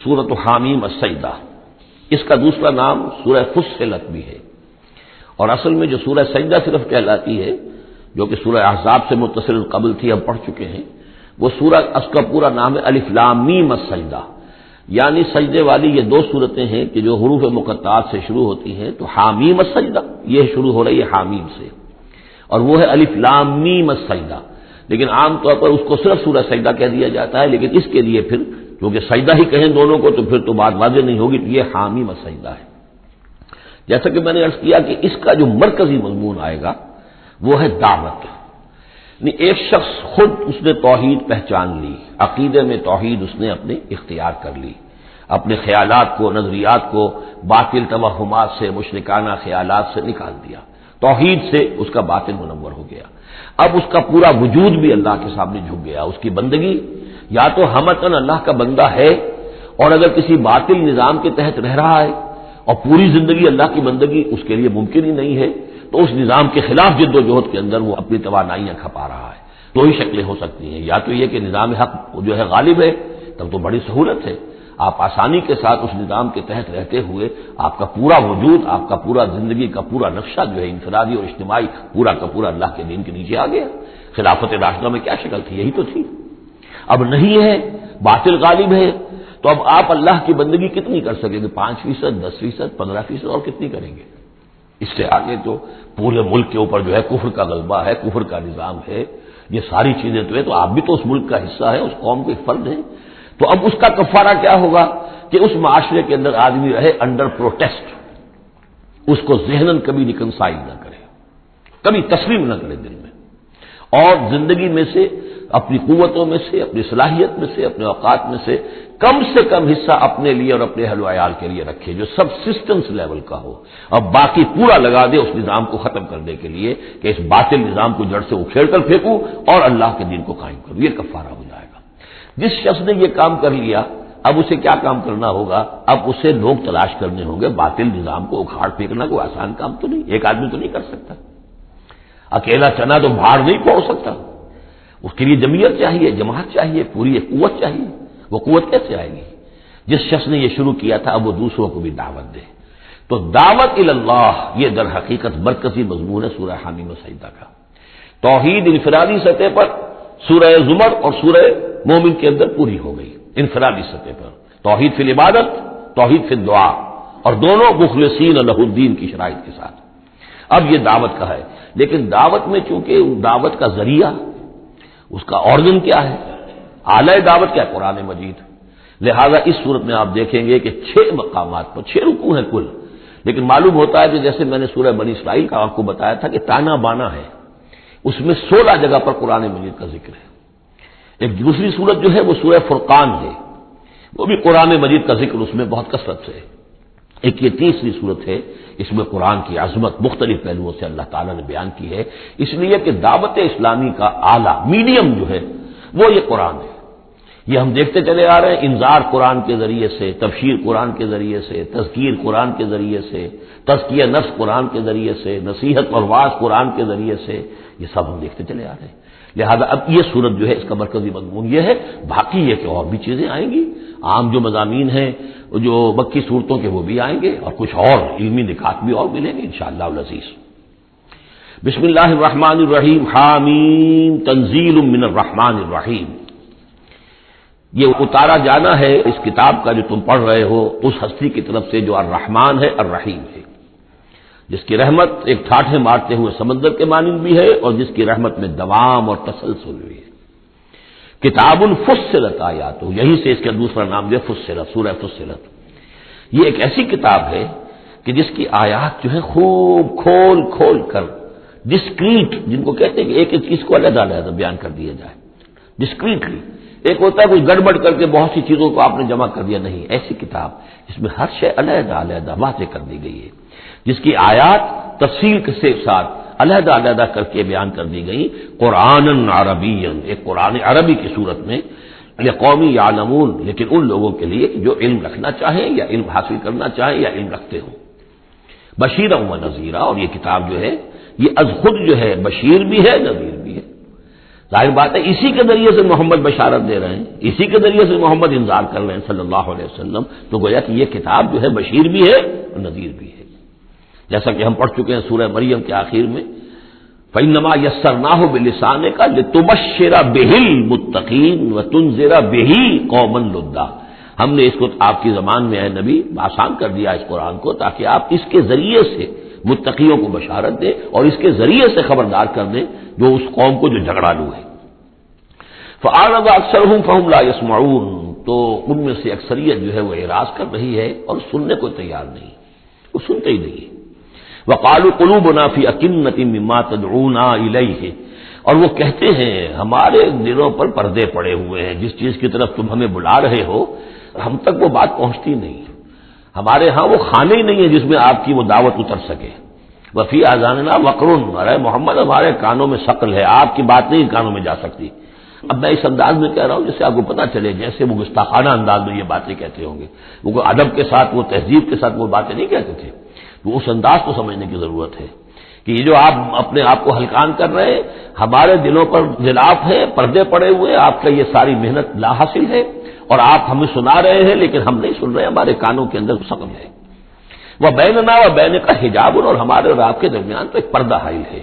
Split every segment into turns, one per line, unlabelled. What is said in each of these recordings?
سورۃ حامیم السجدہ، اس کا دوسرا نام سورہ فصلت بھی ہے، اور اصل میں جو سورہ سجدہ صرف کہلاتی ہے، جو کہ سورہ احزاب سے متصل قبل تھی، ہم پڑھ چکے ہیں، وہ سورہ، اس کا پورا نام ہے الف لام میم السجدہ، یعنی سجدے والی یہ دو صورتیں ہیں کہ جو حروف مقطعات سے شروع ہوتی ہیں، تو حامیم السجدہ یہ شروع ہو رہی ہے حامیم سے، اور وہ ہے الف لام میم السجدہ، لیکن عام طور پر اس کو صرف سورہ سجدہ کہہ دیا جاتا ہے، لیکن اس کے لیے پھر کیونکہ سجدہ ہی کہیں دونوں کو تو پھر تو بات واضح نہیں ہوگی، تو یہ حامیم السجدہ ہے۔ جیسا کہ میں نے عرض کیا کہ اس کا جو مرکزی مضمون آئے گا وہ ہے دعوت، یعنی ایک شخص خود اس نے توحید پہچان لی، عقیدے میں توحید اس نے اپنے اختیار کر لی، اپنے خیالات کو، نظریات کو باطل توہمات سے، مشرکانہ خیالات سے نکال دیا، توحید سے اس کا باطن منور ہو گیا، اب اس کا پورا وجود بھی اللہ کے سامنے جھک گیا، اس کی بندگی یا تو ہمتن اللہ کا بندہ ہے، اور اگر کسی باطل نظام کے تحت رہ رہا ہے اور پوری زندگی اللہ کی بندگی اس کے لیے ممکن ہی نہیں ہے، تو اس نظام کے خلاف جد و جہد کے اندر وہ اپنی توانائیاں کھپا رہا ہے۔ دو ہی شکلیں ہو سکتی ہیں، یا تو یہ کہ نظام حق جو ہے غالب ہے، تب تو بڑی سہولت ہے، آپ آسانی کے ساتھ اس نظام کے تحت رہتے ہوئے آپ کا پورا وجود، آپ کا پورا زندگی کا پورا نقشہ جو ہے انفرادی اور اجتماعی پورا کا پورا اللہ کے دین کے نیچے آ گیا۔ خلافت راشدہ میں کیا شکل تھی؟ یہی تو تھی۔ اب نہیں ہے، باطل غالب ہے، تو اب آپ اللہ کی بندگی کتنی کر سکیں گے؟ 5%، 10%، 15%، اور کتنی کریں گے؟ اس سے آگے تو پورے ملک کے اوپر جو ہے کفر کا غلبہ ہے، کفر کا نظام ہے، یہ ساری چیزیں تو ہے، تو آپ بھی تو اس ملک کا حصہ ہے، اس قوم کے فرد ہیں، تو اب اس کا کفارہ کیا ہوگا کہ اس معاشرے کے اندر آدمی رہے انڈر پروٹیسٹ، اس کو ذہناً کبھی ریکنسائل نہ کرے، کبھی تسلیم نہ کرے دل میں، اور زندگی میں سے، اپنی قوتوں میں سے، اپنی صلاحیت میں سے، اپنے اوقات میں سے کم حصہ اپنے لیے اور اپنے اہل و عیال کے لیے رکھے، جو سب سسٹمز لیول کا ہو، اور باقی پورا لگا دے اس نظام کو ختم کرنے کے لیے کہ اس باطل نظام کو جڑ سے اکھیڑ کر پھینکوں اور اللہ کے دین کو قائم کروں، یہ کفارہ ہو جائے گا۔ جس شخص نے یہ کام کر لیا، اب اسے کیا کام کرنا ہوگا؟ اب اسے لوگ تلاش کرنے ہوں گے، باطل نظام کو اکھاڑ پھینکنا کوئی آسان کام تو نہیں، ایک آدمی تو نہیں کر سکتا، اکیلا چنا تو بھاڑ نہیں پہنچ سکتا، اس کے لیے جمعیت چاہیے، جماعت چاہیے، پوری ایک قوت چاہیے، وہ قوت کیسے آئے گی؟ جس شخص نے یہ شروع کیا تھا اب وہ دوسروں کو بھی دعوت دے، تو دعوت اللہ یہ در حقیقت مرکزی مضمون ہے سورہ حامیم السجدہ کا۔ توحید انفرادی سطح پر سورہ زمر اور سورہ مومن کے اندر پوری ہو گئی، انفرادی سطح پر توحید فی العبادت، توحید فی الدعا، اور دونوں مخلصین لہ الدین کی شرائط کے ساتھ۔ اب یہ دعوت کا ہے، لیکن دعوت میں چونکہ دعوت کا ذریعہ، اس کا آرگن کیا ہے؟ اعلی دعوت کیا؟ قرآن مجید۔ لہذا اس صورت میں آپ دیکھیں گے کہ 6 مقامات پر 6 رکوع ہیں کل، لیکن معلوم ہوتا ہے کہ جیسے میں نے سورہ بنی اسرائیل کا آپ کو بتایا تھا کہ تانا بانا ہے، اس میں 16 جگہ پر قرآن مجید کا ذکر ہے۔ ایک دوسری صورت جو ہے وہ سورہ فرقان ہے، وہ بھی قرآن مجید کا ذکر اس میں بہت کثرت سے ہے۔ ایک یہ تیسری صورت ہے، اس میں قرآن کی عظمت مختلف پہلوؤں سے اللہ تعالیٰ نے بیان کی ہے، اس لیے کہ دعوت اسلامی کا اعلیٰ میڈیم جو ہے وہ یہ قرآن ہے۔ یہ ہم دیکھتے چلے آ رہے ہیں، انذار قرآن کے ذریعے سے، تبشیر قرآن کے ذریعے سے، تذکیر قرآن کے ذریعے سے، تزکیہ نفس قرآن کے ذریعے سے، نصیحت اور واعظ قرآن کے ذریعے سے، یہ سب ہم دیکھتے چلے آ رہے ہیں۔ لہذا اب یہ صورت جو ہے اس کا مرکزی مضمون یہ ہے، باقی یہ کہ اور بھی چیزیں آئیں گی، عام جو مضامین ہیں جو مکی صورتوں کے وہ بھی آئیں گے، اور کچھ اور علمی نکات بھی اور ملیں گے انشاءاللہ العزیز۔ بسم اللہ الرحمن الرحیم، حامیم تنزیل من الرحمن الرحیم۔ یہ اتارا جانا ہے اس کتاب کا جو تم پڑھ رہے ہو اس ہستی کی طرف سے جو الرحمن ہے، الرحیم ہے، جس کی رحمت ایک ٹھاٹھے مارتے ہوئے سمندر کے مانند بھی ہے، اور جس کی رحمت میں دوام اور تسلسل بھی ہے۔ کتاب فصلت آیاتہ، یہی سے اس کا دوسرا نام ہے فصلت، سورہ فصلت۔ یہ ایک ایسی کتاب ہے کہ جس کی آیات جو ہے خوب کھول کھول کر ڈسکریٹ، جن کو کہتے ہیں کہ ایک ایک چیز کو علیحدہ علیحدہ بیان کر دیا جائے ڈسکریٹلی۔ ایک ہوتا ہے کچھ گڑبڑ کر کے بہت سی چیزوں کو آپ نے جمع کر دیا، نہیں، ایسی کتاب جس میں ہر شے علیحدہ علیحدہ واضح کر دی گئی ہے، جس کی آیات تفصیل کے ساتھ علیحدہ علیحدہ کر کے بیان کر دی گئی، قرآن عربی، ایک قرآن عربی کی صورت میں، لقوم یعلمون، لیکن ان لوگوں کے لیے جو علم رکھنا چاہیں یا علم حاصل کرنا چاہیں یا علم رکھتے ہوں، بشیرا و نذیرا، اور یہ کتاب جو ہے یہ از خود جو ہے بشیر بھی ہے، نذیر بھی ہے۔ ظاہر بات ہے اسی کے ذریعے سے محمد بشارت دے رہے ہیں، اسی کے ذریعے سے محمد انذار کر رہے ہیں صلی اللہ علیہ وسلم، تو گویا کہ یہ کتاب جو ہے بشیر بھی ہے اور نذیر بھی ہے، جیسا کہ ہم پڑھ چکے ہیں سورہ مریم کے آخر میں فَإِنَّمَا يَسَّرْنَاهُ بِلِسَانِكَ لِتُبَشِّرَ بِهِ الْمُتَّقِينَ وَتُنذِرَ بِهِ قَوْمًا لُدًّا، ہم نے اس کو آپ کی زبان میں اے نبی آسان کر دیا اس قرآن کو تاکہ آپ اس کے ذریعے سے متقیوں کو بشارت دیں اور اس کے ذریعے سے خبردار کر دیں جو اس قوم کو جو جھگڑالو ہے۔ فَأَعْرَضَ أَكْثَرُهُمْ فَهُمْ لَا يَسْمَعُونَ، تو ان میں سے اکثریت جو ہے وہ اعراض کر رہی ہے اور سننے کو تیار نہیں، وہ سنتے ہی نہیں۔ وَقَالُوا قُلُوبُنَا فِي أَكِنَّةٍ مِّمَّا تَدْعُونَا إِلَيْهِ، اور وہ کہتے ہیں ہمارے دلوں پر پردے پڑے ہوئے ہیں، جس چیز کی طرف تم ہمیں بلا رہے ہو ہم تک وہ بات پہنچتی نہیں، ہمارے ہاں وہ خانے ہی نہیں ہے جس میں آپ کی وہ دعوت اتر سکے۔ وفی آذاننا وقر، ارے محمد ہمارے کانوں میں ثقل ہے، آپ کی بات نہیں کانوں میں جا سکتی۔ اب میں اس انداز میں کہہ رہا ہوں جس سے آپ کو پتہ چلے جیسے وہ گستاخانہ انداز میں یہ باتیں کہتے ہوں گے، وہ ادب کے ساتھ وہ تہذیب کے ساتھ وہ باتیں نہیں کہتے تھے، تو اس انداز کو سمجھنے کی ضرورت ہے کہ یہ جو آپ اپنے آپ کو ہلکان کر رہے ہیں، ہمارے دلوں پر غلاف ہے، پردے پڑے ہوئے، آپ کا یہ ساری محنت لا حاصل ہے اور آپ ہمیں سنا رہے ہیں لیکن ہم نہیں سن رہے، ہمارے کانوں کے اندر ثقل ہے۔ وہ بیننا و بین کا حجاب، اور ہمارے اور آپ کے درمیان تو ایک پردہ حائل ہے۔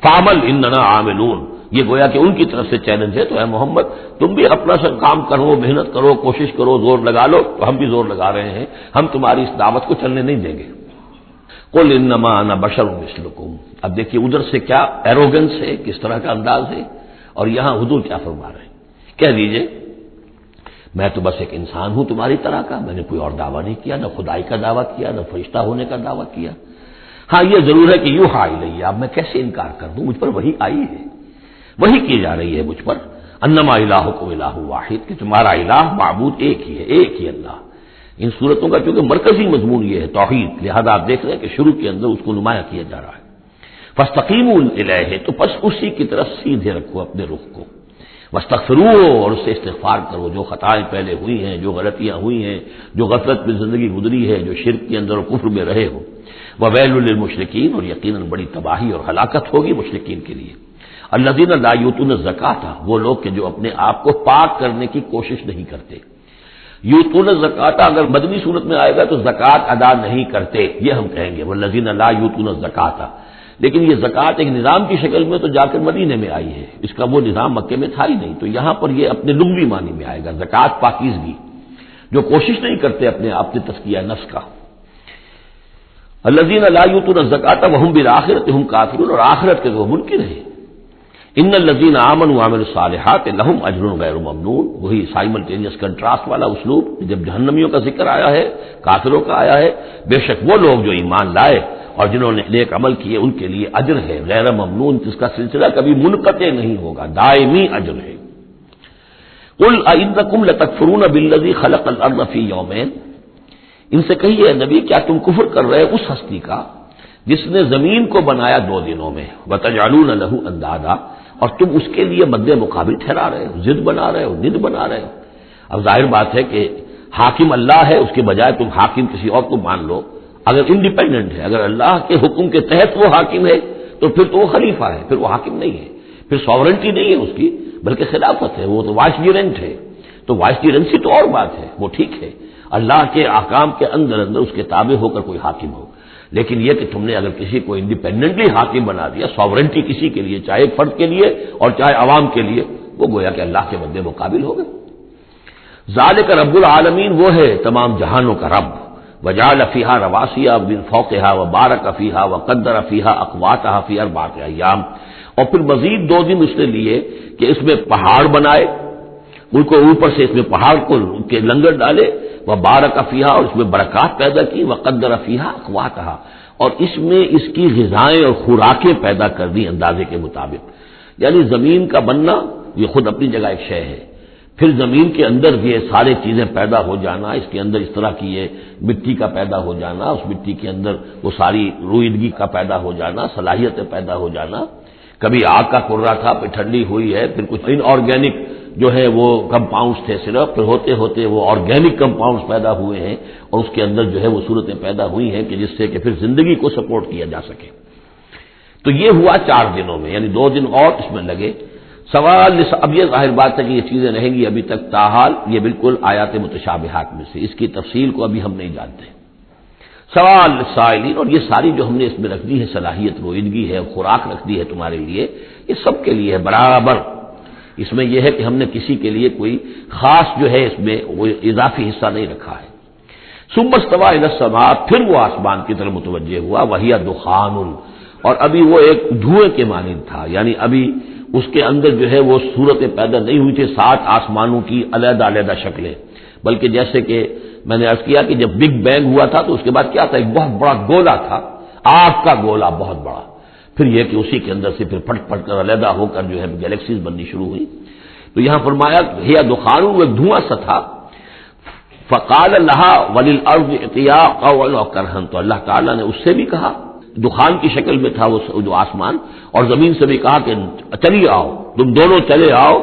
فعمل اننا عاملون، یہ گویا کہ ان کی طرف سے چیلنج ہے، تو اے محمد تم بھی اپنا سا کام کرو، محنت کرو، کوشش کرو، زور لگا لو، تو ہم بھی زور لگا رہے ہیں، ہم تمہاری اس دعوت کو چلنے نہیں دیں گے۔ قل انما انا بشر مثلکم، اب دیکھیے ادھر سے کیا ایروگنس ہے، کس طرح کا انداز ہے، اور یہاں حضور کیا فرما رہے ہیں، کہہ دیجئے میں تو بس ایک انسان ہوں تمہاری طرح کا، میں نے کوئی اور دعویٰ نہیں کیا، نہ خدائی کا دعویٰ کیا، نہ فرشتہ ہونے کا دعویٰ کیا۔ ہاں یہ ضرور ہے کہ یوحیٰ الیہ، اب میں کیسے انکار کر دوں، مجھ پر وحی آئی ہے، وحی کی جا رہی ہے مجھ پر، انما الہکم الہ واحد، کہ تمہارا الہ معبود ایک ہی ہے، ایک ہی اللہ۔ ان صورتوں کا چونکہ مرکزی مضمون یہ ہے توحید، لہذا آپ دیکھ رہے ہیں کہ شروع کے اندر اس کو نمایاں کیا جا رہا ہے۔ فاستقیموا الیہ، تو بس اسی کی طرف سیدھے رکھو اپنے رخ کو، واستغفروہ، اور اس سے استغفار کرو، جو خطائیں پہلے ہوئی ہیں، جو غلطیاں ہوئی ہیں، جو غفلت میں زندگی گزری ہے، جو شرک کے اندر اور کفر میں رہے ہو۔ وویل للمشرکین، اور یقیناً بڑی تباہی اور ہلاکت ہوگی مشرکین کے لیے۔ الذین لا یؤتون الزکاۃ، وہ لوگ کہ جو اپنے آپ کو پاک کرنے کی کوشش نہیں کرتے۔ یؤتون الزکاۃ اگر مدنی صورت میں آئے گا تو زکوٰۃ ادا نہیں کرتے، یہ ہم کہیں گے والذین لا یؤتون الزکاۃ، لیکن یہ زکوٰۃ ایک نظام کی شکل میں تو جا کر مدینے میں آئی ہے، اس کا وہ نظام مکے میں تھا ہی نہیں، تو یہاں پر یہ اپنے لغوی معنی میں آئے گا، زکوٰۃ پاکیزگی، جو کوشش نہیں کرتے اپنے آپ سے تزکیہ نفس کا۔ الذین لا یؤتون الزکاۃ وهم بالآخرۃ هم کافرون، اور آخرت کے وہ منکر ہیں۔ ان الذین آمنوا وعملوا الصالحات لهم اجر غیر ممنون، وہی سائملٹینیس کنٹراسٹ والا اسلوب، جب جہنمیوں کا ذکر آیا ہے، کافروں کا آیا ہے، بے شک وہ لوگ جو ایمان لائے اور جنہوں نے نیک عمل کیے ان کے لیے اجر ہے غیر ممنون، جس کا سلسلہ کبھی منقطع نہیں ہوگا، دائمی اجر ہے۔ قل ائنکم لتکفرون بالذی خلق الارض فی یومین، ان سے کہیے نبی کیا تم کفر کر رہے اس ہستی کا جس نے زمین کو بنایا 2 دنوں میں، وتجعلون له اندادا، اور تم اس کے لیے مد مقابل ٹھہرا رہے ہو، ضد بنا رہے ہو، ند بنا رہے ہو۔ اب ظاہر بات ہے کہ حاکم اللہ ہے، اس کے بجائے تم حاکم کسی اور کو مان لو، اگر انڈیپینڈنٹ ہے، اگر اللہ کے حکم کے تحت وہ حاکم ہے تو پھر تو وہ خلیفہ ہے، پھر وہ حاکم نہیں ہے، پھر سوورنٹی نہیں ہے اس کی بلکہ خلافت ہے، وہ تو وائسریجنٹ ہے، تو وائسریجنسی تو اور بات ہے، وہ ٹھیک ہے، اللہ کے احکام کے اندر اس کے تابع ہو کر کوئی حاکم ہو، لیکن یہ کہ تم نے اگر کسی کو انڈیپینڈنٹلی حاکم بنا دیا، سوورنٹی کسی کے لیے، چاہے ایک فرد کے لیے اور چاہے عوام کے لیے، وہ گویا کہ اللہ کے مد مقابل ہو گئے۔ ذالک رب العالمین، وہ ہے تمام جہانوں کا رب، وجعل فیہا رواسی من فوقہا وبارک فیہا وقدر فیہا اقواتہا فی 4 ایام، اور پھر مزید 2 دن اس نے لیے کہ اس میں پہاڑ بنائے، ان کو اوپر سے اس میں پہاڑ کو کے لنگر ڈالے، وبارک فیہا، اور اس میں برکات پیدا کی، وقدر فیہا اقواتہا، اور اس میں اس کی غذائیں اور خوراکیں پیدا کر دی اندازے کے مطابق، یعنی زمین کا بننا یہ خود اپنی جگہ ایک شے ہے، پھر زمین کے اندر یہ سارے چیزیں پیدا ہو جانا، اس کے اندر اس طرح کی یہ مٹی کا پیدا ہو جانا، اس مٹی کے اندر وہ ساری روئیدگی کا پیدا ہو جانا، صلاحیتیں پیدا ہو جانا، کبھی آگ کا کرا تھا پھر ٹھنڈی ہوئی ہے، پھر کچھ ان آرگینک جو ہے وہ کمپاؤنڈز تھے صرف، پھر ہوتے ہوتے وہ آرگینک کمپاؤنڈز پیدا ہوئے ہیں اور اس کے اندر جو ہے وہ صورتیں پیدا ہوئی ہیں کہ جس سے کہ پھر زندگی کو سپورٹ کیا جا سکے۔ تو یہ ہوا 4 دنوں میں، یعنی 2 دن اور اس میں لگے، سوال اب یہ ظاہر بات ہے کہ یہ چیزیں رہیں گی ابھی تک، تاحال یہ بالکل آیات متشابہات میں سے، اس کی تفصیل کو ابھی ہم نہیں جانتے۔ سوال سائلین، اور یہ ساری جو ہم نے اس میں رکھ دی ہے صلاحیت روئندگی ہے، خوراک رکھ دی ہے تمہارے لیے، یہ سب کے لیے ہے برابر۔ اس میں یہ ہے کہ ہم نے کسی کے لیے کوئی خاص جو ہے اس میں وہ اضافی حصہ نہیں رکھا ہے۔ ثم استوى الى السماء، پھر وہ آسمان کی طرف متوجہ ہوا، وہی دخان، اور ابھی وہ ایک دھوئیں کے مانند تھا، یعنی ابھی اس کے اندر جو ہے وہ صورتیں پیدا نہیں ہوئی تھی 7 آسمانوں کی علیحدہ علیحدہ شکلیں، بلکہ جیسے کہ میں نے عرض کیا کہ جب بگ بینگ ہوا تھا تو اس کے بعد کیا تھا، ایک بہت بڑا گولا تھا، آگ کا گولا بہت بڑا، پھر یہ کہ اسی کے اندر سے پھر پھٹ پھٹ کر علیحدہ ہو کر جو ہے گیلیکسیز بننی شروع ہوئی۔ تو یہاں فرمایا ہی دخان، وہ ایک دھواں سا تھا، فقال لها وللارض ائتيا قولا وكرها، تو اللہ تعالیٰ نے اس سے بھی کہا، دخان کی شکل میں تھا وہ جو آسمان، اور زمین سے بھی کہا کہ چلیے آؤ، تم دونوں چلے آؤ،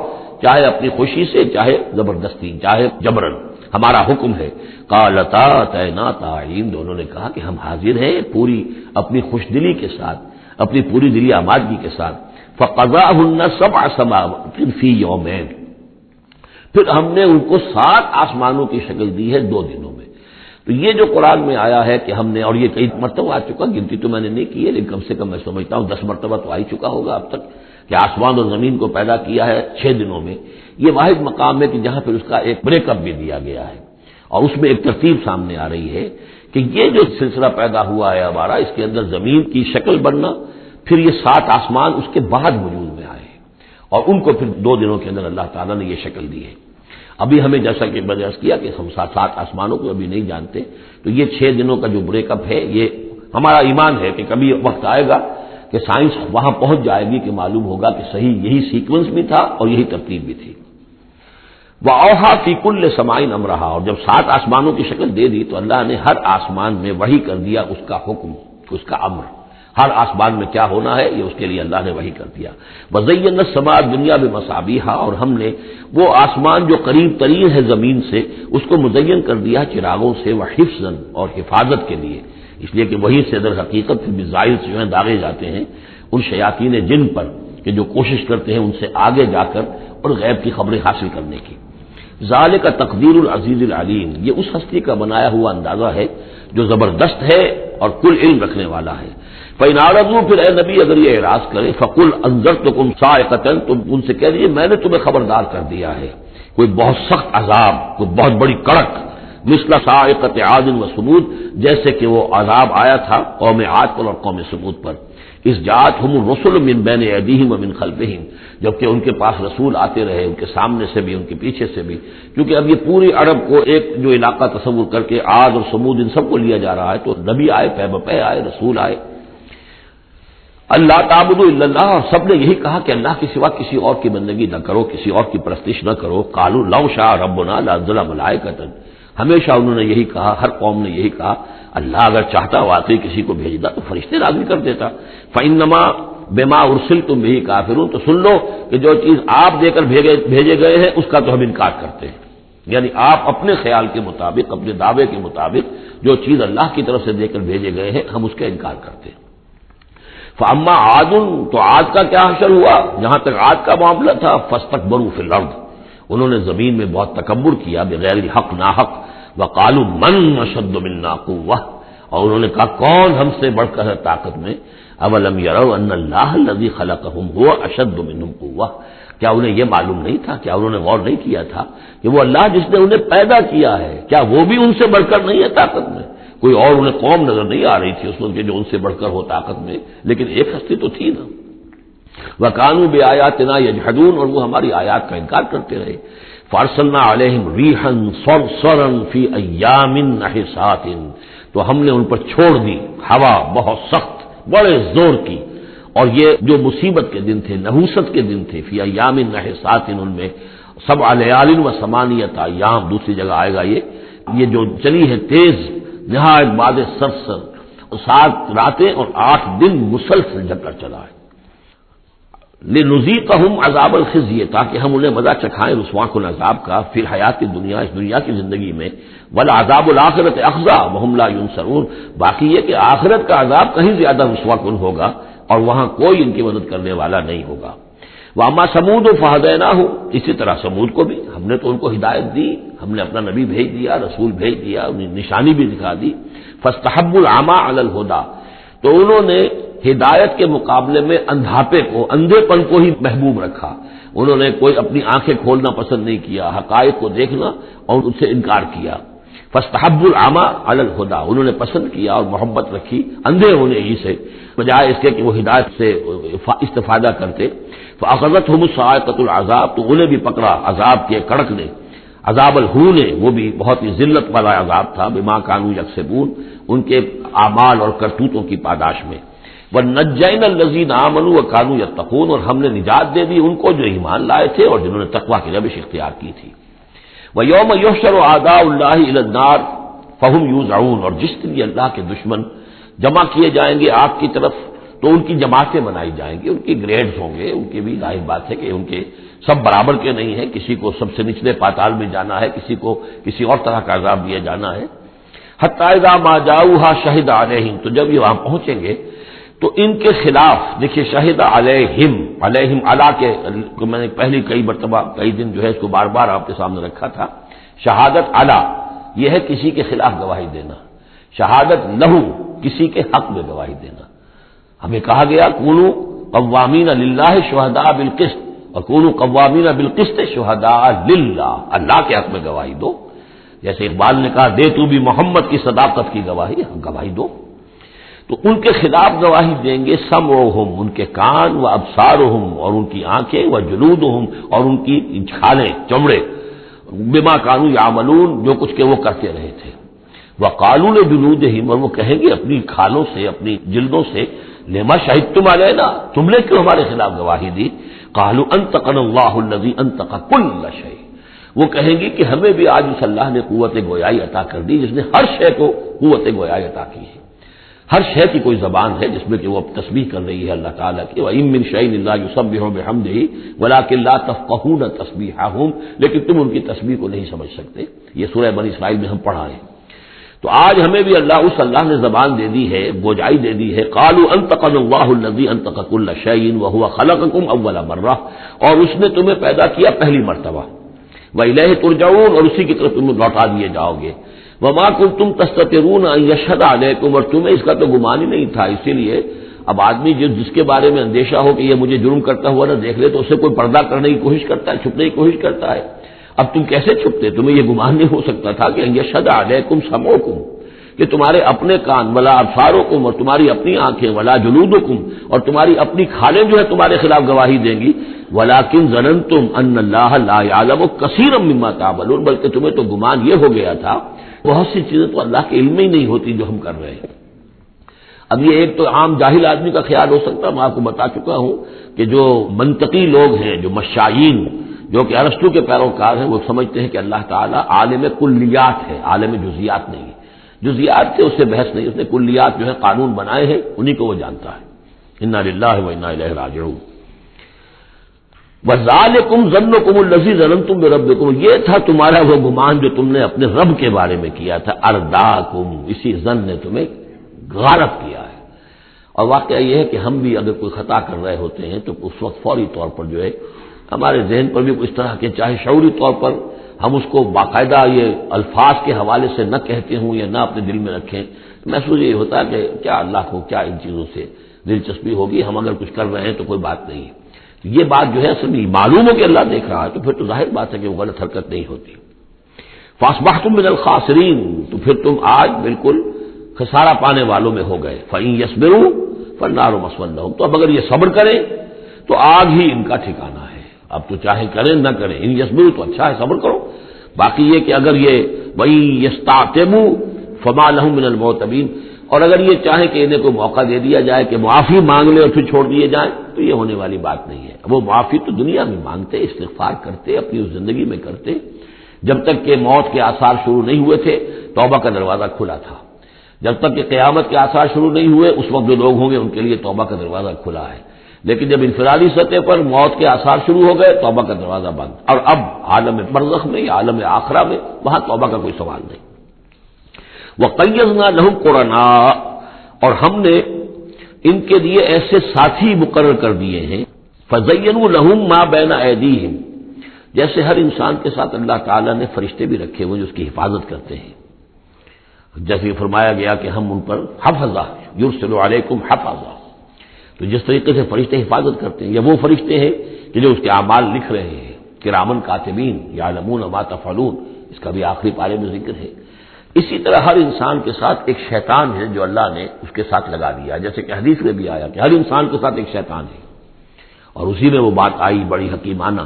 چاہے اپنی خوشی سے، چاہے زبردستی، چاہے جبرن، ہمارا حکم ہے۔ قالتا اتینا طاعین، دونوں نے کہا کہ ہم حاضر ہیں پوری اپنی خوش دلی کے ساتھ، اپنی پوری دلی آمادگی کے ساتھ۔ فقضاهن 7 سماوات فی یومین، پھر ہم نے ان کو 7 آسمانوں کی شکل دی ہے 2 دنوں میں۔ تو یہ جو قرآن میں آیا ہے کہ ہم نے، اور یہ کئی مرتبہ آ چکا، گنتی تو میں نے نہیں کی ہے لیکن کم سے کم میں سمجھتا ہوں 10 مرتبہ تو آ ہی چکا ہوگا اب تک، کہ آسمان اور زمین کو پیدا کیا ہے 6 دنوں میں۔ یہ واحد مقام ہے کہ جہاں پھر اس کا ایک بریک اپ بھی دیا گیا ہے، اور اس میں ایک ترتیب سامنے آ رہی ہے کہ یہ جو سلسلہ پیدا ہوا ہے ہمارا، اس کے اندر زمین کی شکل بننا، پھر یہ 7 آسمان اس کے بعد وجود میں آئے، اور ان کو پھر 2 دنوں کے اندر اللہ تعالیٰ نے یہ شکل دی ہے۔ ابھی ہمیں جیسا کہ میں نے عرض کیا کہ ہم 7 آسمانوں کو ابھی نہیں جانتے، تو یہ 6 دنوں کا جو بریک اپ ہے، یہ ہمارا ایمان ہے کہ کبھی وقت آئے گا کہ سائنس وہاں پہنچ جائے گی کہ معلوم ہوگا کہ صحیح یہی سیکوینس بھی تھا اور یہی ترتیب بھی تھی۔ وَأَوْحَىٰ فِي كُلِّ سَمَاءٍ أَمْرَهَا، اور جب 7 آسمانوں کی شکل دے دی تو اللہ نے ہر آسمان میں وحی کر دیا اس کا حکم، اس کا امر، ہر آسمان میں کیا ہونا ہے یہ اس کے لیے اللہ نے وحی کر دیا۔ وَزَيَّنَّا السَّمَاءَ الدُّنْيَا بِمَصَابِيحَ، اور ہم نے وہ آسمان جو قریب ترین ہے زمین سے اس کو مزین کر دیا چراغوں سے، وحفظاً، اور حفاظت کے لیے، اس لیے کہ وہی سے در حقیقت پھر میزائل جو ہیں داغے جاتے ہیں ان شیاطین جن پر کہ جو کوشش کرتے ہیں ان سے آگے جا کر اور غیب کی خبریں حاصل کرنے کی۔ ذالک تقدیر العزیز العلیم، یہ اس ہستی کا بنایا ہوا اندازہ ہے جو زبردست ہے اور کل علم رکھنے والا ہے۔ فَإِنْ أَعْرَضُوا، پھر اے نبی اگر یہ اعراض کرے، فَقُلْ أَنذَرْتُكُمْ صَاعِقَةً، تم ان سے کہہ دیجیے میں نے تمہیں خبردار کر دیا ہے کوئی بہت سخت عذاب، کوئی بہت بڑی کڑک، مثل صاعقۃ عاد و ثمود، جیسے کہ وہ عذاب آیا تھا قوم عاد پر اور قوم ثمود پر، اس جاءتہم الرسل من بین ایدیہم ومن خلفہم، جبکہ ان کے پاس رسول آتے رہے ان کے سامنے سے بھی ان کے پیچھے سے بھی، کیونکہ اب یہ پوری عرب کو ایک جو علاقہ تصور کر کے عاد اور ثمود ان سب کو لیا جا رہا ہے، تو نبی آئے، پے بپے آئے، رسول آئے۔ اللہ تعبدوا الا اللہ، اور سب نے یہی کہا کہ اللہ کے سوا کسی اور کی بندگی نہ کرو، کسی اور کی پرستش نہ کرو۔ قالوا لو شاء ربنا لانزل ملائکۃ، ہمیشہ انہوں نے یہی کہا، ہر قوم نے یہی کہا اللہ اگر چاہتا واقعی کسی کو بھیجتا تو فرشتے نازل کر دیتا۔ فانما بما ارسلتم به کافرون، تو سن لو کہ جو چیز آپ دے کر بھیجے گئے ہیں اس کا تو ہم انکار کرتے ہیں، یعنی آپ اپنے خیال کے مطابق، اپنے دعوے کے مطابق جو چیز اللہ کی طرف سے دے کر بھیجے گئے ہیں ہم اس کا انکار کرتے ہیں۔ فاما عاد، تو عاد کا کیا حشر ہوا، جہاں تک عاد کا معاملہ تھا، فاستکبروا فی الارض، انہوں نے زمین میں بہت تکبر کیا بغیر الحق، ناحق، وقالوا من اشد منا قوة، اور انہوں نے کہا کون ہم سے بڑھ کر ہے طاقت میں۔ اولم يروا ان اللہ الذی خلقهم هو اشد منهم قوة، کیا انہیں یہ معلوم نہیں تھا، کیا انہوں نے غور نہیں کیا تھا کہ وہ اللہ جس نے انہیں پیدا کیا ہے کیا وہ بھی ان سے بڑھ کر نہیں ہے طاقت میں؟ کوئی اور انہیں قوم نظر نہیں آ رہی تھی اس وقت جو ان سے بڑھ کر ہو طاقت میں، لیکن ایک ہستی تو تھی نا۔ وَكَانُوا بِآيَاتِنَا يَجْحَدُونَ، اور وہ ہماری آیات کا انکار کرتے رہے۔ فَأَرْسَلْنَا عَلَيْهِمْ رِيحًا صَرْصَرًا فِي أَيَّامٍ نَحِسَاتٍ، تو ہم نے ان پر چھوڑ دی ہوا بہت سخت، بڑے زور کی، اور یہ جو مصیبت کے دن تھے، نحوست کے دن تھے، فی ایام نحسات، ان میں 7 لیال و 8 ایام، دوسری جگہ آئے گا یہ جو چلی ہے تیز نہایت باد سرسر، 7 راتیں اور 8 دن مسلسل جل کر چلا ہے۔ لنذیقہم عذاب الخزی، تاکہ ہم انہیں مزہ چکھائیں رسوا کن عذاب کا، پھر حیات دنیا، اس دنیا کی زندگی میں، والعذاب الآخرۃ اخزی وہم لا ینصرون، باقی یہ کہ آخرت کا عذاب کہیں زیادہ رسوا کن ہوگا اور وہاں کوئی ان کی مدد کرنے والا نہیں ہوگا۔ واما سمود فہدیناہ، اسی طرح سمود کو بھی ہم نے تو ان کو ہدایت دی، ہم نے اپنا نبی بھیج دیا، رسول بھیج دیا، انہیں نشانی بھی دکھا دی، فاستحبوا العمى علی الہدی، تو انہوں نے ہدایت کے مقابلے میں اندھاپے کو، اندھے پن کو ہی محبوب رکھا، انہوں نے کوئی اپنی آنکھیں کھولنا پسند نہیں کیا، حقائق کو دیکھنا اور ان سے انکار کیا، فاستحبوا العمى علی الہدی، انہوں نے پسند کیا اور محبت رکھی اندھے ہونے ہی سے، بجائے اس کے کہ وہ ہدایت سے استفادہ کرتے، فاخذتهم الصاعقۃ العذاب، تو انہیں بھی پکڑا عذاب کے کڑک نے، عذاب الہون، وہ بھی بہت ہی ذلت والا عذاب تھا، بما كانوا یکسبون، ان کے اعمال اور کرتوتوں کی پاداش میں، وَنَجَّيْنَا الَّذِينَ آمَنُوا وَكَانُوا يَتَّقُونَ، اور ہم نے نجات دے دی ان کو جو ایمان لائے تھے اور جنہوں نے تقوی کی روش اختیار کی تھی، وَيَوْمَ يُحْشَرُ أَعْدَاءُ اللَّهِ إِلَى النَّارِ فَهُمْ يُوزَعُونَ، اور جس دن یہ اللہ کے دشمن جمع کیے جائیں گے آگ کی طرف تو ان کی جماعتیں بنائی جائیں گی، ان کی گریڈز ہوں گے، ان کی بھی ظاہر بات ہے کہ ان کے سب برابر کے نہیں ہیں، کسی کو سب سے نچلے پاتال میں جانا ہے، کسی کو کسی اور طرح کا عذاب دیا جانا ہے، حتی اذا ما جاؤوها شہد علیہم، تو جب یہ وہاں پہنچیں گے تو ان کے خلاف، دیکھیے شہد علیہم، علیہم علی کے میں نے پہلی کئی مرتبہ کئی دن جو ہے اس کو بار بار آپ کے سامنے رکھا تھا، شہادت علی یہ ہے کسی کے خلاف گواہی دینا، شہادت لہو کسی کے حق میں گواہی دینا، ہمیں کہا گیا کونوا قوامین للہ شہداء بالقسط، اور کونوا قوامین بالقسط شہداء للہ، اللہ کے حق میں گواہی دو، جیسے اقبال نے کہا دے تو بھی محمد کی صداقت کی گواہی، گواہی دو، تو ان کے خلاف گواہی دیں گے سمعہم، ان کے کان، و ابصارہم، اور ان کی آنکھیں، و جلودہم، اور ان کی کھالیں چمڑے، بما کانوا یعملون، جو کچھ کہ وہ کرتے رہے تھے، وقالوا لجلودہم، اور وہ کہیں گے اپنی کھالوں سے، اپنی جلدوں سے، لما شہدتم علینا، تم نے کیوں ہمارے خلاف گواہی دی، قالوا انطقنا اللہ الذی انطق کل شیء، وہ کہیں گی کہ ہمیں بھی آج اس اللہ نے قوت گویائی عطا کر دی جس نے ہر شے کو قوت گویائی عطا کی ہے، ہر شے کی کوئی زبان ہے جس میں کہ وہ اب تسبیح کر رہی ہے اللہ تعالیٰ کی، وَإِن مِّن شَيْءٍ إِلَّا يُسَبِّحُ بِحَمْدِهِ وَلَٰكِن لَّا تَفْقَهُونَ تَسْبِيحَهُمْ، لیکن تم ان کی تسبیح کو نہیں سمجھ سکتے، یہ سورہ بنی اسرائیل میں ہم پڑھا ہے، تو آج ہمیں بھی اللہ نے زبان دے دی ہے، گوجائی دے دی ہے، قالوا انطقنا اللہ الذی انطق کل شیء وهو خلقکم اول مرہ، اور اس نے تمہیں پیدا کیا پہلی مرتبہ، وإلیہ ترجعون، اور اسی کی طرف تم لوٹا دیے جاؤ گے، وما کنتم تستترون ان یشهد علیکم، اور تمہیں اس کا تو گمان ہی نہیں تھا، اسی لیے اب آدمی جس کے بارے میں اندیشہ ہو کہ یہ مجھے جرم کرتا ہوا نہ دیکھ لے تو اسے کوئی پردہ کرنے کی کوشش کرتا ہے، چھپنے کی کوشش کرتا ہے، اب تم کیسے چھپتے، تمہیں یہ گمان نہیں ہو سکتا تھا کہ ان یشهد علیکم سمعکم، کہ تمہارے اپنے کان، ولا ابصارکم، اور تمہاری اپنی آنکھیں، ولا جلودکم، اور تمہاری اپنی کھالیں جو ہے تمہارے خلاف گواہی دیں گی، ولکن ظننتم ان اللہ لا يعلم كثيرا مما تعملون، بلکہ تمہیں تو گمان یہ ہو گیا تھا بہت سی چیزیں تو اللہ کے علم میں ہی نہیں ہوتی جو ہم کر رہے ہیں۔ اب یہ ایک تو عام جاہل آدمی کا خیال ہو سکتا ہے، میں آپ کو بتا چکا ہوں کہ جو منطقی لوگ ہیں، جو مشائین، جو کہ ارسطو کے پیروکار ہیں، وہ سمجھتے ہیں کہ اللہ تعالیٰ عالم کلیات ہے، عالم جزیات نہیں ہے، جزیات سے اس سے بحث نہیں، اس نے کلیات جو ہے قانون بنائے ہیں، انہی کو وہ جانتا ہے، انا للہ و انا الیہ راجعون۔ وَذَلِكُمْ ظَنُّكُمُ الَّذِي ظَنَنتُم بِرَبِّكُمْ، یہ تھا تمہارا وہ گمان جو تم نے اپنے رب کے بارے میں کیا تھا، ارداکم، اسی ظن نے تمہیں غالب کیا ہے۔ اور واقعہ یہ ہے کہ ہم بھی اگر کوئی خطا کر رہے ہوتے ہیں تو اس وقت فوری طور پر جو ہے ہمارے ذہن پر بھی اس طرح کے، چاہے شعوری طور پر ہم اس کو باقاعدہ یہ الفاظ کے حوالے سے نہ کہتے ہوں یا نہ اپنے دل میں رکھیں، محسوس یہ ہوتا ہے کہ کیا اللہ کو کیا ان چیزوں سے دلچسپی ہوگی، ہم اگر کچھ کر رہے ہیں تو کوئی بات نہیں ہے، یہ بات جو ہے اصل میں معلوم ہو کہ اللہ دیکھ رہا ہے تو پھر تو ظاہر بات ہے کہ وہ غلط حرکت نہیں ہوتی۔ فاصبحتم من الخاسرین، تو پھر تم آج بالکل خسارہ پانے والوں میں ہو گئے، فإن يصبروا فالنار مثوى لهم، تو اب اگر یہ صبر کریں تو آگ ہی ان کا ٹھکانہ ہے، اب تو چاہے کریں نہ کریں، ان يصبروا تو اچھا ہے صبر کرو، باقی یہ کہ اگر یہ وإن يستعتبوا فما لهم من المعتبین، اور اگر یہ چاہیں کہ انہیں کوئی موقع دے دیا جائے کہ معافی مانگ لے اور پھر چھوڑ دیے جائیں تو یہ ہونے والی بات نہیں ہے، وہ معافی تو دنیا میں مانگتے، استغفار کرتے، اپنی اس زندگی میں کرتے، جب تک کہ موت کے آثار شروع نہیں ہوئے تھے توبہ کا دروازہ کھلا تھا، جب تک کہ قیامت کے آثار شروع نہیں ہوئے اس وقت جو لوگ ہوں گے ان کے لیے توبہ کا دروازہ کھلا ہے، لیکن جب انفرادی سطح پر موت کے آثار شروع ہو گئے توبہ کا دروازہ بند، اور اب عالم برزخ میں یا عالم آخرہ میں وہاں توبہ کا کوئی سوال نہیں۔ وَقَيَّضْنَا لَهُمْ قُرَنَاءَ، اور ہم نے ان کے لیے ایسے ساتھی مقرر کر دیے ہیں، فزینوا لہم ما بین ایدیہم، جیسے ہر انسان کے ساتھ اللہ تعالیٰ نے فرشتے بھی رکھے ہوئے جو اس کی حفاظت کرتے ہیں، جیسے فرمایا گیا کہ ہم ان پر حفظہ یرسل علیکم حفظہ، تو جس طریقے سے فرشتے حفاظت کرتے ہیں، یا وہ فرشتے ہیں کہ جو اس کے اعمال لکھ رہے ہیں، کرامن کاتبین یعلمون ما تفعلون، اس کا بھی آخری پارے میں ذکر ہے۔ اسی طرح ہر انسان کے ساتھ ایک شیطان ہے جو اللہ نے اس کے ساتھ لگا دیا، جیسے کہ حدیث میں بھی آیا کہ ہر انسان کے ساتھ ایک شیطان ہے، اور اسی میں وہ بات آئی بڑی حکیمانہ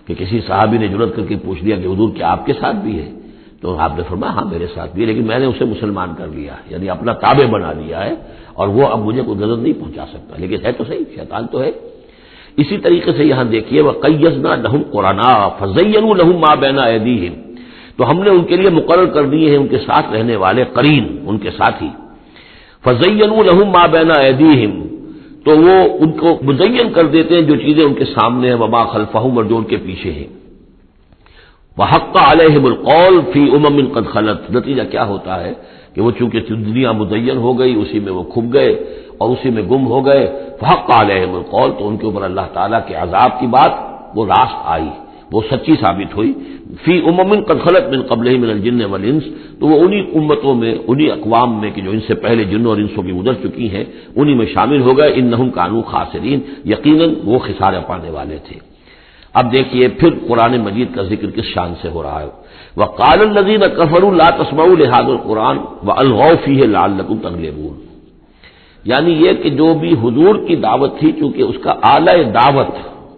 کہ کسی صحابی نے جرأت کر کے پوچھ لیا کہ حضور کیا آپ کے ساتھ بھی ہے؟ تو آپ نے فرمایا ہاں میرے ساتھ بھی ہے، لیکن میں نے اسے مسلمان کر لیا، یعنی اپنا تابع بنا لیا ہے، اور وہ اب مجھے کوئی غضب نہیں پہنچا سکتا، لیکن ہے تو صحیح، شیطان تو ہے۔ اسی طریقے سے یہاں دیکھیے وَقَيَّضْنَا لَهُمْ قُرَنَاءَ فَزَيَّنُوا لَهُم مَّا بَيْنَ أَيْدِيهِمْ، تو ہم نے ان کے لیے مقرر کر دیے ہیں ان کے ساتھ رہنے والے قرین، ان کے ساتھی، فَزَيَّنُوا لَهُم مَّا بَيْنَ أَيْدِيهِمْ، تو وہ ان کو مزین کر دیتے ہیں جو چیزیں ان کے سامنے ہیں، وَمَا خَلْفَهُمْ، اور جو ان کے پیچھے ہیں، وَحَقَّ عَلَيْهِمُ الْقَوْلُ فِي أُمَمٍ قَدْ خَلَتْ، نتیجہ کیا ہوتا ہے کہ وہ چونکہ دنیا مزین ہو گئی، اسی میں وہ کھپ گئے اور اسی میں گم ہو گئے، فحق علیہم القول، تو ان کے اوپر اللہ تعالیٰ کے عذاب کی بات وہ راست آئی، وہ سچی ثابت ہوئی، فی امم قد خلت من قبلہم من الجن والانس، تو وہ انہی امتوں میں، انہی اقوام میں کہ جو ان سے پہلے جنوں اور انسوں کی گزر چکی ہیں، انہی میں شامل ہو گئے، انہم کانوا خاسرین، یقیناً وہ خسارہ پانے والے تھے۔ اب دیکھیے پھر قرآن مجید کا ذکر کس شان سے ہو رہا ہے، وقال الذین کفروا لا تسمعوا لهذا القرآن والغوا فیہ لعلکم تغلبون، یعنی یہ کہ جو بھی حضور کی دعوت تھی، چونکہ اس کا اعلی دعوت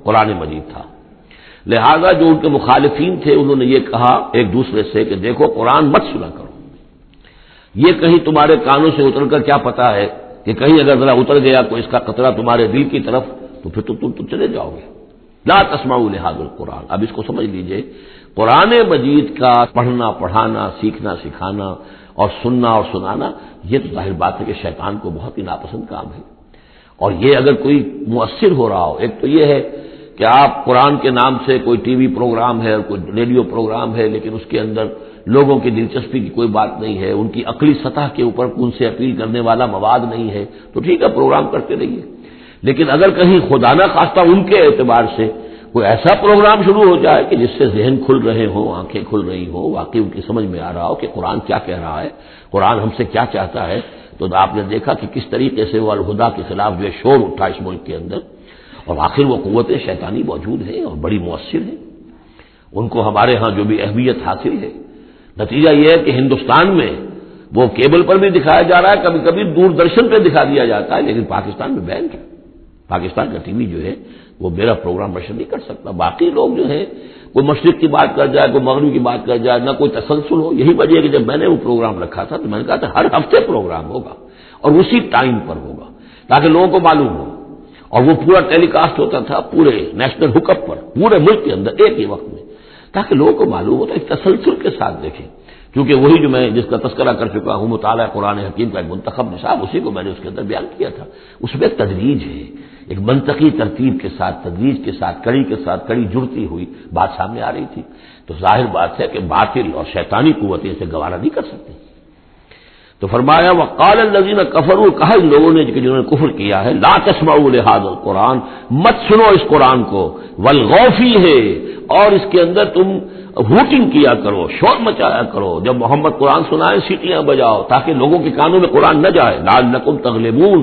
قرآن مجید تھا، لہذا جو ان کے مخالفین تھے انہوں نے یہ کہا ایک دوسرے سے کہ دیکھو قرآن مت سنا کرو، یہ کہیں تمہارے کانوں سے اتر کر کیا پتا ہے کہ کہیں اگر ذرا اتر گیا کوئی اس کا قطرہ تمہارے دل کی طرف تو پھر تم چلے جاؤ گے۔ لا تسمعوا لهذا القرآن، اب اس کو سمجھ لیجئے، قرآن مجید کا پڑھنا پڑھانا، سیکھنا سکھانا اور سننا اور سنانا، یہ تو ظاہر بات ہے کہ شیطان کو بہت ہی ناپسند کام ہے، اور یہ اگر کوئی مؤثر ہو رہا ہو، ایک تو یہ ہے کہ آپ قرآن کے نام سے کوئی ٹی وی پروگرام ہے اور کوئی ریڈیو پروگرام ہے، لیکن اس کے اندر لوگوں کی دلچسپی کی کوئی بات نہیں ہے، ان کی عقلی سطح کے اوپر ان سے اپیل کرنے والا مواد نہیں ہے، تو ٹھیک ہے پروگرام کرتے رہیے، لیکن اگر کہیں خدا نہ خواستہ ان کے اعتبار سے کوئی ایسا پروگرام شروع ہو جائے کہ جس سے ذہن کھل رہے ہوں، آنکھیں کھل رہی ہوں، واقعی ان کی سمجھ میں آ رہا ہو کہ قرآن کیا کہہ رہا ہے، قرآن ہم سے کیا چاہتا ہے، تو آپ نے دیکھا کہ کس طریقے سے وہ الہدا کے خلاف جو ہے شور اٹھا اس ملک کے اندر، اور آخر وہ قوتیں شیطانی موجود ہیں اور بڑی مؤثر ہیں، ان کو ہمارے ہاں جو بھی اہمیت حاصل ہے، نتیجہ یہ ہے کہ ہندوستان میں وہ کیبل پر بھی دکھایا جا رہا ہے، کبھی کبھی دوردرشن پہ دکھا دیا جاتا ہے، لیکن پاکستان میں بین ہے، پاکستان کا ٹی وی جو ہے وہ میرا پروگرام نشر نہیں کر سکتا۔ باقی لوگ جو ہیں کوئی مشرق کی بات کر جائے، کوئی مغرب کی بات کر جائے، نہ کوئی تسلسل ہو، یہی وجہ ہے کہ جب میں نے وہ پروگرام رکھا تھا تو میں نے کہا تھا ہر ہفتے پروگرام ہوگا اور اسی ٹائم پر ہوگا تاکہ لوگوں کو معلوم ہو، اور وہ پورا ٹیلی کاسٹ ہوتا تھا پورے نیشنل ہک اپ پر، پورے ملک کے اندر ایک ہی وقت میں، تاکہ لوگوں کو معلوم ہوتا ہے، ایک تسلسل کے ساتھ دیکھیں، کیونکہ وہی جو میں جس کا تذکرہ کر چکا ہوں مطالعہ قرآن حکیم کا ایک منتخب نصاب، اسی کو میں نے اس کے اندر بیان کیا تھا، اس میں تدریج ہے، ایک منطقی ترتیب کے ساتھ، تدریج کے ساتھ، کڑی کے ساتھ کڑی جڑتی ہوئی بات سامنے آ رہی تھی، تو ظاہر بات ہے کہ باطل اور شیطانی قوتیں اسے گوارا نہیں کر سکتی۔ تو فرمایا وقال الذین کفروا، کہا ان لوگوں نے جنہوں نے کفر کیا ہے، لا تسمعوا لهذا القرآن، مت سنو اس قرآن کو، والغوا فیہ، اور اس کے اندر تم ہوٹنگ کیا کرو، شور مچایا کرو، جب محمد قرآن سنائے سیٹیاں بجاؤ تاکہ لوگوں کے کانوں میں قرآن نہ جائے، لعلکم تغلبون،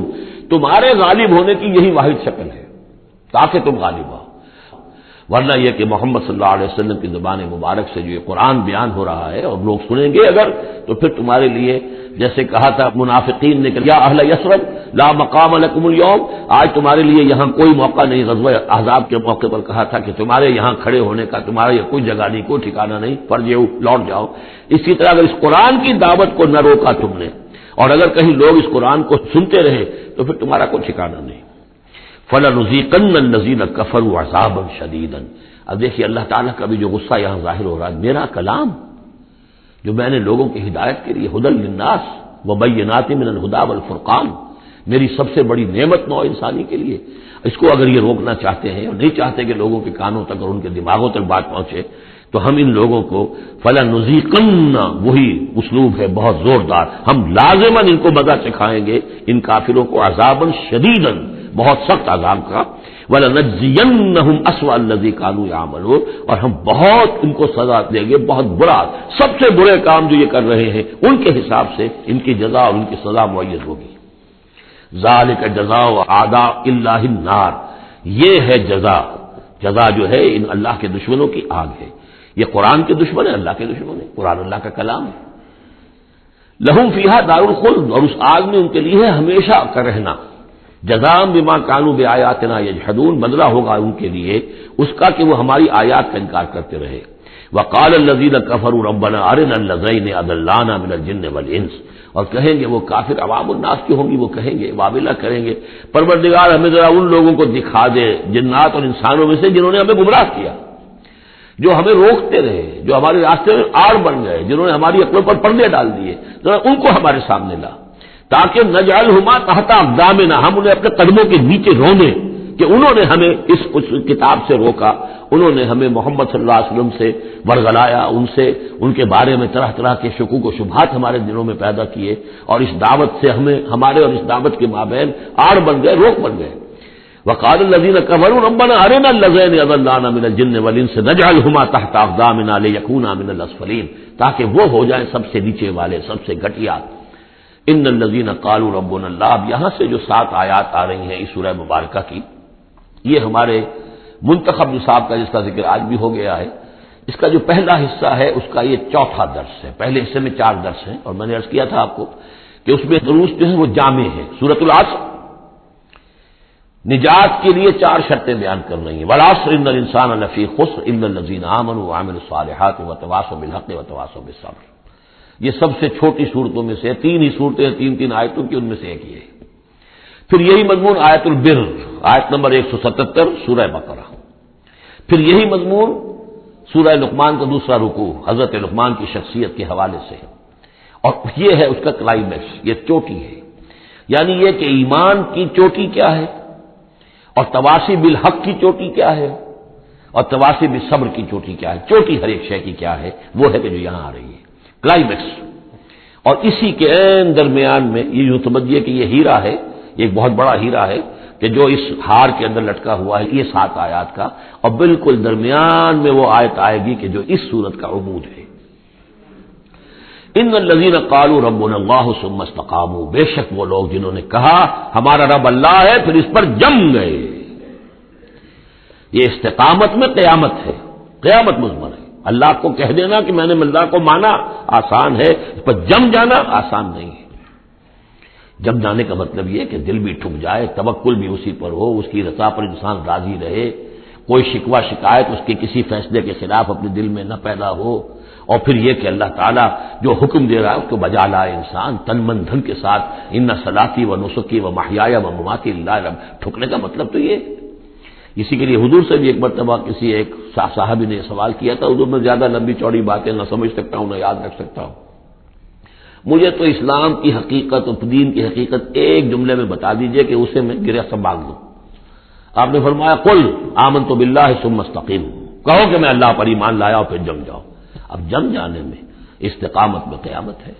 تمہارے غالب ہونے کی یہی واحد شکل ہے تاکہ تم غالب ہو، ورنہ یہ کہ محمد صلی اللہ علیہ وسلم کی زبان مبارک سے جو یہ قرآن بیان ہو رہا ہے اور لوگ سنیں گے اگر، تو پھر تمہارے لیے جیسے کہا تھا منافقین نے کہ یا اہل یثرب لا مقام لکم اليوم، آج تمہارے لیے یہاں کوئی موقع نہیں، غزوہ احزاب کے موقع پر کہا تھا کہ تمہارے یہاں کھڑے ہونے کا تمہارا یہ کوئی جگہ نہیں، کوئی ٹھکانہ نہیں، فرجعوا، لوٹ جاؤ۔ اسی طرح اگر اس قرآن کی دعوت کو نہ روکا تم نے، اور اگر کہیں لوگ اس قرآن کو سنتے رہے تو پھر تمہارا کوئی ٹھکانہ نہیں۔ فَلَنُذِيقَنَّ الَّذِينَ كَفَرُوا عَذَابًا شَدِيدًا، اب دیکھیے اللہ تعالیٰ کا بھی جو غصہ یہاں ظاہر ہو رہا ہے، میرا کلام جو میں نے لوگوں کی ہدایت کے لیے ہدی للناس وبینات من الہدی والفرقان، میری سب سے بڑی نعمت نوع انسانی کے لیے، اس کو اگر یہ روکنا چاہتے ہیں اور نہیں چاہتے کہ لوگوں کے کانوں تک اور ان کے دماغوں تک بات پہنچے، تو ہم ان لوگوں کو فَلَنُذِيقَنَّ، وہی اسلوب ہے بہت زوردار، ہم لازماً ان کو مزہ چکھائیں گے ان کافروں کو، عذاباً شدیداً، بہت سخت عذاب کا، وَلَنَجْزِيَنَّهُمْ أَسْوَأَ الَّذِي كَانُوا يَعْمَلُونَ، اور ہم بہت ان کو سزا دیں گے، بہت برا، سب سے برے کام جو یہ کر رہے ہیں ان کے حساب سے ان کی جزا اور ان کی سزا معین ہوگی۔ ذَلِكَ جَزَاءُ أَعْدَاءِ اللَّهِ النَّارُ، یہ ہے جزا، جزا جو ہے ان اللہ کے دشمنوں کی آگ ہے۔ یہ قرآن کے دشمن ہے، اللہ کے دشمن ہے، قرآن اللہ کا کلام ہے۔ لہم فیہا دار الخلد، اور اس آگ میں ان کے لیے ہے ہمیشہ کا رہنا۔ جزاء بما كانوا بآیاتنا یجحدون، بدلہ ہوگا ان کے لیے اس کا کہ وہ ہماری آیات کا انکار کرتے رہے۔ وقال الذين كفروا ربنا ارنا الذين اضلانا من الجن والانس، اور کہیں گے وہ کافر عوام الناس کی ہوں گی، وہ کہیں گے وابلہ کریں گے، پروردگار ہمیں ذرا ان لوگوں کو دکھا دے جنات اور انسانوں میں سے جنہوں نے ہمیں گمراہ کیا، جو ہمیں روکتے رہے، جو ہمارے راستے میں آڑ بن گئے، جنہوں نے ہماری عقلوں پر پردے ڈال دیے، ذرا ان کو ہمارے سامنے لا، تاکہ نجعلہما تحت اقدامنا، ہم انہیں اپنے قدموں کے نیچے رونے کہ انہوں نے ہمیں اس کتاب سے روکا، انہوں نے ہمیں محمد صلی اللہ علیہ وسلم سے ورغلایا، ان سے ان کے بارے میں طرح طرح کے شکوک و شبہات ہمارے دلوں میں پیدا کیے، اور اس دعوت سے ہمیں ہمارے اور اس دعوت کے مابین آڑ بن گئے، روک بن گئے۔ وقال الذين كفروا ربنا ارنا الذين اضلانا من الجن والانس نجعلهما تحت اقدامنا ليكونا من الاسفلين، تاکہ وہ ہو جائیں سب سے نیچے والے، سب سے گھٹیا۔ ان الذين قالوا ربنا الله، اب یہاں سے جو 7 آیات آ رہی ہیں اس سورہ مبارکہ کی، یہ ہمارے منتخب نصاب کا جس کا ذکر آج بھی ہو گیا ہے، اس کا جو پہلا حصہ ہے اس کا یہ چوتھا درس ہے۔ پہلے حصے میں 4 درس ہیں، اور میں نے عرض کیا تھا آپ کو کہ اس میں دروس جو ہیں وہ جامع ہے۔ سورۃ العصر نجات کے لیے 4 شرطیں بیان کر رہی ہیں، والعصر ان الانسان لفی خسر الا الذین آمنوا وعملوا الصالحات وتواصوا بالحق وتواصوا بالصبر۔ یہ سب سے چھوٹی صورتوں میں سے 3 ہی صورتیں، 3 آیتوں کی، ان میں سے ایک یہ ہے۔ پھر یہی مضمون آیت البر، آیت نمبر 177 سورہ بقرہ۔ پھر یہی مضمون سورہ لقمان کا دوسرا رکوع، حضرت لقمان کی شخصیت کے حوالے سے، اور یہ ہے اس کا کلائمیکس، یہ چوٹی ہے، یعنی یہ کہ ایمان کی چوٹی کیا ہے، اور تواصی بالحق کی چوٹی کیا ہے، اور تواصی بالصبر کی چوٹی کیا ہے۔ چوٹی ہر ایک شے کی کیا ہے، وہ ہے کہ جو یہاں آ رہی ہے، کلائمیکس۔ اور اسی کے عین درمیان میں یہ یوں سمجھیے کہ یہ ہیرا ہے، ایک بہت بڑا ہیرا ہے کہ جو اس ہار کے اندر لٹکا ہوا ہے، یہ 7 آیات کا، اور بالکل درمیان میں وہ آیت آئے گی کہ جو اس سورت کا عمود ہے۔ ان الذین قالوا ربنا اللہ ثم استقاموا، بے شک وہ لوگ جنہوں نے کہا ہمارا رب اللہ ہے پھر اس پر جم گئے۔ یہ استقامت میں قیامت ہے، قیامت مضمر ہے۔ اللہ کو کہہ دینا کہ میں نے اللہ کو مانا آسان ہے، اس پر جم جانا آسان نہیں ہے۔ جم جانے کا مطلب یہ کہ دل بھی ٹھک جائے، توکل بھی اسی پر ہو، اس کی رضا پر انسان راضی رہے، کوئی شکوہ شکایت اس کے کسی فیصلے کے خلاف اپنے دل میں نہ پیدا ہو، اور پھر یہ کہ اللہ تعالیٰ جو حکم دے رہا ہے اس کو بجا لائے انسان تن من دھن کے ساتھ، ان صلاتی و نسکی و محیایا و مماتی للہ رب۔ ٹھکنے کا مطلب تو یہ، اسی کے لیے حضور سے بھی ایک مرتبہ کسی ایک صاحبی نے سوال کیا تھا، حضور میں زیادہ لمبی چوڑی باتیں نہ سمجھ سکتا ہوں نہ یاد رکھ سکتا ہوں، مجھے تو اسلام کی حقیقت اور دین کی حقیقت ایک جملے میں بتا دیجئے کہ اسے میں گرہ سب باندھ دوں۔ آپ نے فرمایا قل آمنت باللہ ثم استقیم، کہو کہ میں اللہ پر ایمان لایا اور پھر جم جاؤ۔ اب جم جانے میں استقامت میں قیامت ہے،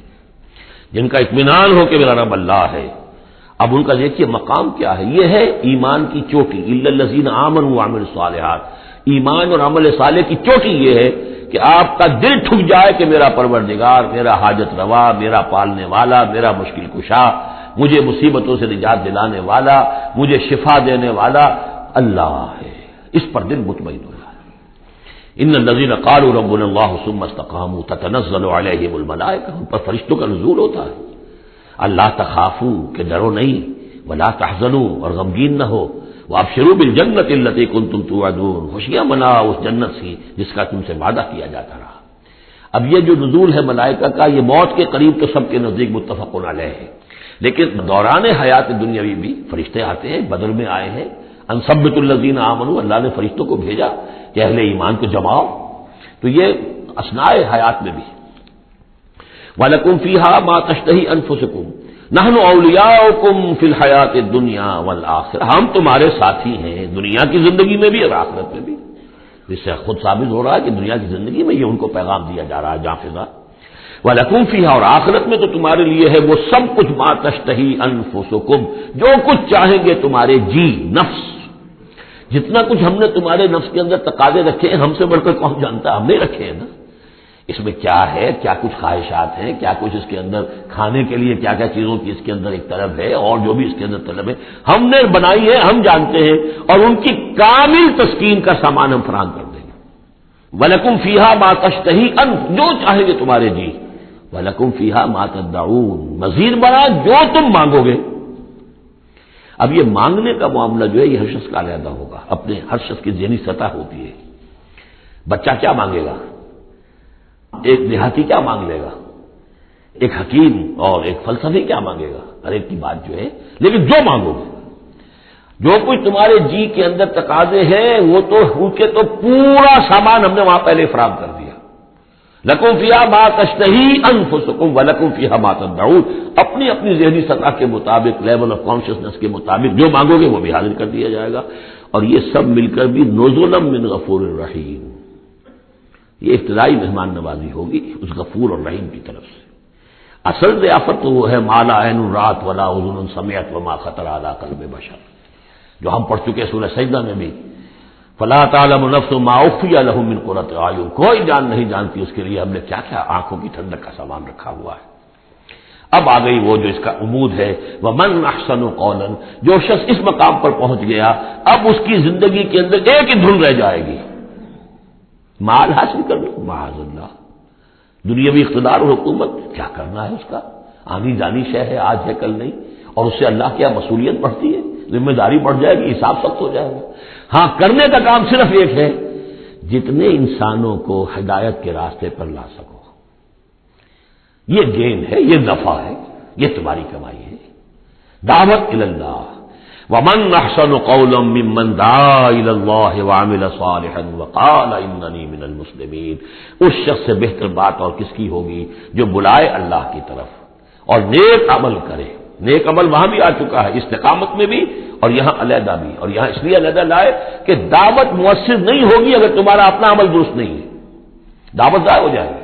جن کا اطمینان ہو کہ میرا رب اللہ ہے۔ اب ان کا دیکھیے مقام کیا ہے، یہ ہے ایمان کی چوٹی، الا الذین آمنوا وعملوا الصالحات۔ ایمان اور عمل صالح کی چوٹی یہ ہے کہ آپ کا دل ٹھک جائے کہ میرا پروردگار، میرا حاجت روا، میرا پالنے والا، میرا مشکل کشا، مجھے مصیبتوں سے نجات دلانے والا، مجھے شفا دینے والا اللہ ہے، اس پر دل مطمئن ہو جائے۔ ان الذین قالوا ربنا اللہ ثم استقاموا تتنزل علیہم الملائکہ، ان پر فرشتوں کا نزول ہوتا ہے۔ اللہ تخافوا کہ ڈرو نہیں، ولا تحزنوا اور غمگین نہ ہو، وابشروا بالجنۃ التي كنتم توعدون، خوشیاں مناؤ اس جنت سے جس کا تم سے وعدہ کیا جاتا رہا۔ اب یہ جو نزول ہے ملائکہ کا، یہ موت کے قریب تو سب کے نزدیک متفق علیہ ہے، لیکن دوران حیات دنیاوی بھی فرشتے آتے ہیں، بدر میں آئے ہیں، ان ثبت الذین آمنوا، اللہ نے فرشتوں کو بھیجا کہ اہل ایمان کو جماؤ، تو یہ اثناء حیات میں بھی۔ وَلَكُمْ فِيهَا مَا تَشْتَهِي أَنفُسُكُمْ نَحْنُ أَوْلِيَاؤُكُمْ فِي الْحَيَاةِ الدُّنْيَا وَالْآخِرَةِ، ہم تمہارے ساتھی ہیں دنیا کی زندگی میں بھی اور آخرت میں بھی۔ اس سے خود ثابت ہو رہا ہے کہ دنیا کی زندگی میں یہ ان کو پیغام دیا جا رہا ہے جاں فضا۔ وَلَكُمْ فِيهَا، اور آخرت میں تو تمہارے لیے ہے وہ سب کچھ مَا تَشْتَهِي أَنفُسُكُمْ، جو کچھ چاہیں گے تمہارے جی نفس. جتنا کچھ ہم نے تمہارے نفس کے اندر تقاضے رکھے ہیں، ہم سے بڑھ کر کون جانتا ہے؟ ہم نے رکھے ہیں نا. اس میں کیا ہے، کیا کچھ خواہشات ہیں، کیا کچھ اس کے اندر کھانے کے لیے کیا کیا چیزوں کی اس کے اندر ایک طلب ہے، اور جو بھی اس کے اندر طلب ہے ہم نے بنائی ہے، ہم جانتے ہیں، اور ان کی کامل تسکین کا سامان ہم فراہم کر دیں گے. وَلَكُمْ فِيهَا مَا تَشْتَهِي أَنفُسُكُمْ، جو چاہیں گے تمہارے جی. وَلَكُمْ فِيهَا مَا تَدَّعُونَ، مزید بڑا جو تم مانگو گے. اب یہ مانگنے کا معاملہ جو ہے یہ ہر شخص کا علیحدہ ہوگا، اپنے ہر شخص کی ذہنی سطح ہوتی ہے. بچہ کیا مانگے گا، ایک دیہاتی کیا مانگ لے گا، ایک حکیم اور ایک فلسفی کیا مانگے گا، ہر ایک کی بات جو ہے. لیکن جو مانگو گے، جو کچھ تمہارے جی کے اندر تقاضے ہیں وہ تو ان کے تو پورا سامان ہم نے وہاں پہلے فراہم کر دیا. لَكُمْ فِيهَا مَا تَشْتَهِي أَنفُسُكُمْ وَلَكُمْ فِيهَا مَا تَدَّعُونَ، اپنی اپنی ذہنی سطح کے مطابق، لیول آف کانشیسنس کے مطابق جو مانگو گے وہ بھی حاضر کر دیا جائے گا. اور یہ سب مل کر بھی نزلا من غفور الرحیم، یہ ابتدائی مہمان نوازی ہوگی اس غفور اور رحیم کی طرف سے. اصل ضیافت تو وہ ہے ما لا عین رات ولا اذن سمعت وما خطر علی قلب بشر، جو ہم پڑھ چکے سورہ سجدہ میں بھی. فلا تعلم نفس ما اخفی لهم من قرۃ اعین، کوئی جان نہیں جانتی اس کے لیے ہم نے کیا کیا آنکھوں کی ٹھنڈک کا سامان رکھا ہوا ہے. اب آ گئی وہ جو اس کا عمود ہے، ومن احسن قولا، جو شخص اس مقام پر پہنچ گیا اب اس کی زندگی کے اندر ایک ہی دھن رہ جائے گی، مال حاصل کر لو، معاذ اللہ، دنیاوی اقتدار اور حکومت کیا کرنا ہے اس کا، آنی جانی شے ہے، آج ہے کل نہیں. اور اس سے اللہ کیا مسئولیت بڑھتی ہے، ذمہ داری بڑھ جائے گی، حساب سخت ہو جائے گا. ہاں کرنے کا کام صرف ایک ہے، جتنے انسانوں کو ہدایت کے راستے پر لا سکو. یہ گین ہے، یہ نفع ہے، یہ تمہاری کمائی ہے. دعوت الی اللہ، ومن احسن قولا ممن دعا الی اللہ وعمل صالحا وقال اننی من المسلمین. اس شخص سے بہتر بات اور کس کی ہوگی جو بلائے اللہ کی طرف اور نیک عمل کرے. نیک عمل وہاں بھی آ چکا ہے، استقامت میں بھی اور یہاں علیحدہ بھی. اور یہاں اس لیے علیحدہ لائے کہ دعوت مؤثر نہیں ہوگی اگر تمہارا اپنا عمل درست نہیں ہے. دعوت ضائع ہو جائے گی.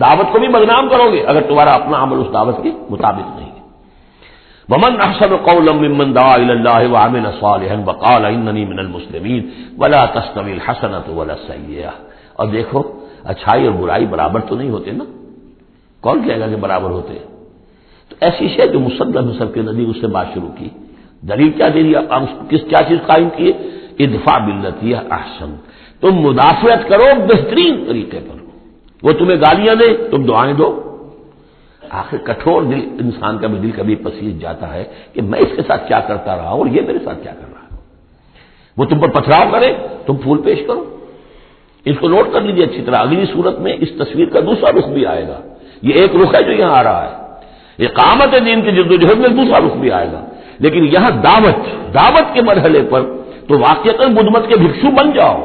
دعوت کو بھی بدنام کرو گے اگر تمہارا اپنا عمل اس دعوت کے مطابق نہیں ہے. ومن احسن قولا ممن دعا الى الله وعمل صالحا وقال اننی من المسلمین ولا تستوی الحسنۃ ولا السیئۃ. اور دیکھو اچھائی اور برائی برابر تو نہیں ہوتے نا، کون کہے گا کہ برابر ہوتے ہیں؟ تو ایسی شے جو مصدق مصرف کے نبی اس سے بات شروع کی، دلیل کیا دے دیا، کیا چیز قائم کی ہے؟ ادفع باللتی ہی احسن، تم مدافعت کرو بہترین طریقے پر. وہ تمہیں گالیاں دے تم دعائیں دو. آخر کٹھور دل انسان کا بھی دل کبھی پسیج جاتا ہے کہ میں اس کے ساتھ کیا کرتا رہا ہوں اور یہ میرے ساتھ کیا کر رہا ہے. وہ تم پر پتھراؤ کرے تم پھول پیش کرو. اس کو نوٹ کر لیجیے اچھی طرح، اگلی صورت میں اس تصویر کا دوسرا رخ بھی آئے گا. یہ ایک رخ ہے جو یہاں آ رہا ہے، اقامت دین کی جدوجہد میں دوسرا رخ بھی آئے گا. لیکن یہاں دعوت کے مرحلے پر تو واقعتاً بدھ مت کے بھکشو بن جاؤ،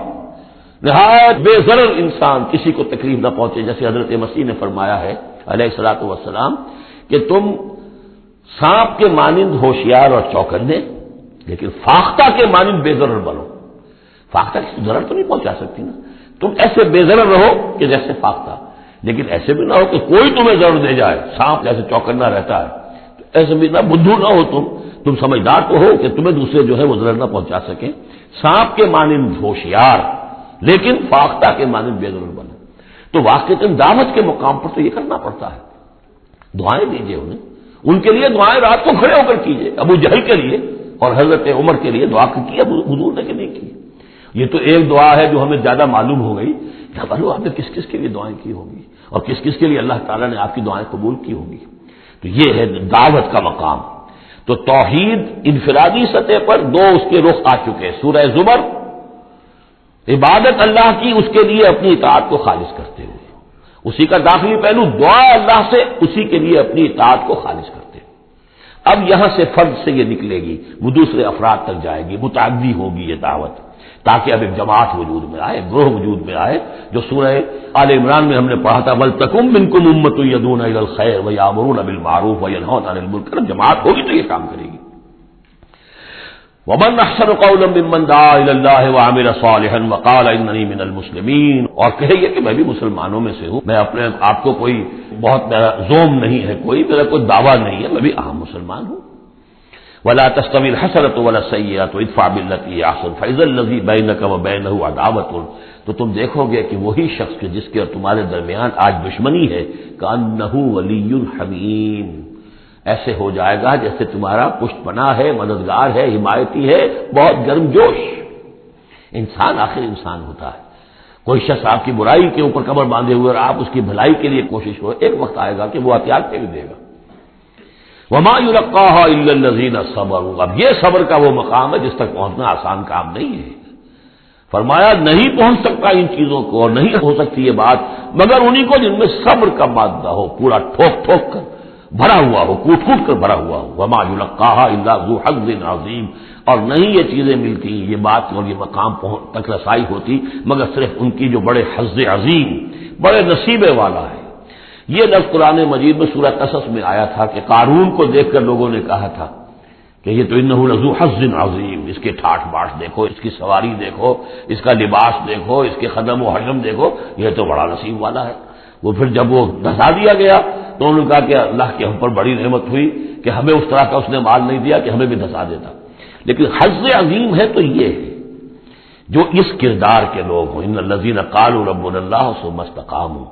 نہایت بے ضرر انسان، کسی کو تکلیف نہ پہنچے. جیسے حضرت مسیح نے فرمایا ہے علیہ الصلوۃ والسلام کہ تم سانپ کے مانند ہوشیار اور چوکنے لیکن فاختہ کے مانند بے ضرر بنو. فاختہ کسی ضرر تو نہیں پہنچا سکتی نا، تم ایسے بے ضرر رہو کہ جیسے فاختہ، لیکن ایسے بھی نہ ہو کہ کوئی تمہیں ضرر دے جائے. سانپ جیسے چوکنا رہتا ہے ایسے بھی نہ، بدھو نہ ہو تم سمجھدار تو ہو کہ تمہیں دوسرے جو ہے وہ ضرر نہ پہنچا سکیں. سانپ کے مانند ہوشیار لیکن فاختہ کے مانند بے ضرر بنو. تو واقعتاً دعوت کے مقام پر تو یہ کرنا پڑتا ہے. دعائیں دیجیے انہیں، ان کے لیے دعائیں رات کو کھڑے ہو کر کیجیے. ابو جہل کے لیے اور حضرت عمر کے لیے دعا کی، اب حضور نے کہ نہیں کی. یہ تو ایک دعا ہے جو ہمیں زیادہ معلوم ہو گئی. کیا معلوم آپ نے کس کس کے لیے دعائیں کی ہوگی اور کس کس کے لیے اللہ تعالیٰ نے آپ کی دعائیں قبول کی ہوگی. تو یہ ہے دعوت کا مقام. تو توحید انفرادی سطح پر دو اس کے رخ آ چکے. سورہ زمر عبادت اللہ کی، اس کے لیے اپنی اطاعت کو خالص کرتے ہوئے، اسی کا داخلی پہلو دعا اللہ سے، اسی کے لیے اپنی اطاعت کو خالص کرتے ہوئے. اب یہاں سے فرد سے یہ نکلے گی، وہ دوسرے افراد تک جائے گی، متعدی ہوگی یہ دعوت، تاکہ اب ایک جماعت وجود میں آئے، گروہ وجود میں آئے. جو سورہ آل عمران میں ہم نے پڑھا تھا وَلْتَكُن مِّنكُمْ أُمَّةٌ يَدْعُونَ إِلَى الْخَيْرِ وَيَأْمُرُونَ بِالْمَعْرُوفِ وَيَنْهَوْنَ عَنِ الْمُنكَرِ. جماعت ہوگی تو یہ کام کرے گی. ومن احسن قولا ممن دعا الى اللہ وعمل صالحا وقال اننی من المسلمین، اور کہیے کہ میں بھی مسلمانوں میں سے ہوں، میں اپنے آپ کو کوئی بہت میرا زوم نہیں ہے، میرا کوئی دعویٰ نہیں ہے، میں بھی عام مسلمان ہوں۔ ولا تستوی الحسنۃ ولا السیئۃ ادفع بالتي هي احسن فاذا الذی بینک وبینہ عداوۃ، تو تم دیکھو گے کہ وہی شخص کے جس کے اور تمہارے درمیان آج دشمنی ہے، کأنہ ولی حمیم، ایسے ہو جائے گا جیسے تمہارا پشت پناہ ہے، مددگار ہے، حمایتی ہے، بہت گرم جوش۔ انسان آخر انسان ہوتا ہے، کوئی شخص آپ کی برائی کے اوپر کمر باندھے ہوئے اور آپ اس کی بھلائی کے لیے کوشش ہو، ایک وقت آئے گا کہ وہ ہتھیار پھینک دے گا۔ وما یلقاها الا الذین صبروا، اب یہ صبر کا وہ مقام ہے جس تک پہنچنا آسان کام نہیں ہے۔ فرمایا نہیں پہنچ سکتا ان چیزوں کو، اور نہیں ہو سکتی یہ بات مگر انہی کو جن میں صبر کا مادہ ہو، پورا ٹھوک ٹھوک کر بھرا ہوا ہو، کوٹ کوٹ کر بھرا ہوا ہو۔ وما یلقاها الا ذو حظ عظیم، اور نہیں یہ چیزیں ملتی، یہ بات اور یہ مقام تک رسائی ہوتی مگر صرف ان کی جو بڑے حظ عظیم، بڑے نصیبے والا ہے۔ یہ لفظ قرآن مجید میں سورہ قصص میں آیا تھا کہ قارون کو دیکھ کر لوگوں نے کہا تھا کہ یہ تو انہ لذو حظ عظیم، اس کے ٹھاٹ باٹ دیکھو، اس کی سواری دیکھو، اس کا لباس دیکھو، اس کے قدم و حجم دیکھو، یہ تو بڑا نصیب والا ہے۔ وہ پھر جب وہ دھسا دیا گیا تو انہوں نے کہا کہ اللہ کے ہم پر بڑی نعمت ہوئی کہ ہمیں اس طرح کا اس نے مال نہیں دیا کہ ہمیں بھی دھسا دیتا۔ لیکن حظ عظیم ہے تو یہ ہے جو اس کردار کے لوگ ہوں، ان الذین قالوا ربنا اللہ ثم استقاموا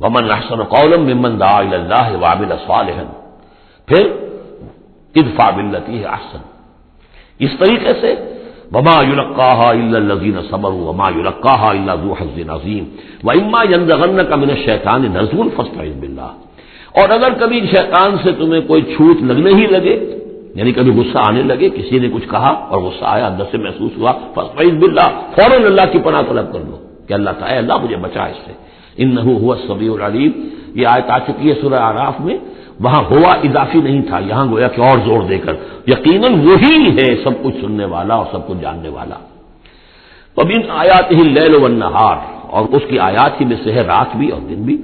ومن احسن قولا ممن دعا الى اللہ وعمل صالحا، پھر ادفع بالتي هي احسن، اس طریقے سے وما یلقاها الا الذین صبروا وما یلقاها الا ذو حظ عظیم واما ينزغنك من الشیطان نزغ فاستعذ باللہ، اور اگر کبھی شیطان سے تمہیں کوئی چھوٹ لگنے ہی لگے، یعنی کبھی غصہ آنے لگے، کسی نے کچھ کہا اور غصہ آیا، اندر سے محسوس ہوا، فاستعذ باللہ، فوراً اللہ کی پناہ طلب کر لو کہ اللہ تعالی اللہ مجھے بچا اس سے، انہ هو السمیع العلیم۔ یہ آیت آ چکی ہے سورہ اعراف میں، وہاں ہوا اضافی نہیں تھا، یہاں گویا کہ اور زور دے کر یقیناً وہی ہے سب کچھ سننے والا اور سب کچھ جاننے والا۔ ومن آیاتہ اللیل والنہار، اور اس کی آیات ہی میں سے ہے رات بھی اور دن بھی،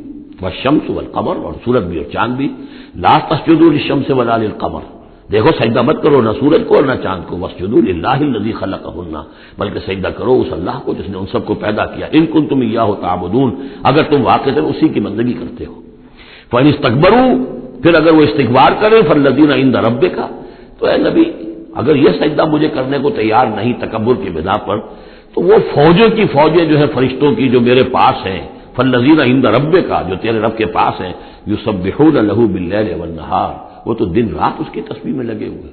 والشمس والقمر، اور سورج بھی اور چاند بھی، لا تسجدوا للشمس ولا للقمر، دیکھو سجدہ مت کرو نہ سورج کو اور نہ چاند کو، واسجدوا للہ الذی خلقہن، بلکہ سجدہ کرو اس اللہ کو جس نے ان سب کو پیدا کیا، ان کنتم ایاہ تعبدون، اگر تم واقعتاً اسی کی بندگی کرتے ہو۔ فإن استکبروا، پھر اگر وہ استکبار کریں، فالذین عند ربک، تو اے نبی اگر یہ سجدہ مجھے کرنے کو تیار نہیں تکبر کی بنا پر، تو وہ فوجوں کی فوجیں جو ہے فرشتوں کی جو میرے پاس ہیں، فالذین عند ربک، جو تیرے رب کے پاس ہیں، یسبحون لہ باللیل والنہار، وہ تو دن رات اس کی تسبیح میں لگے ہوئے۔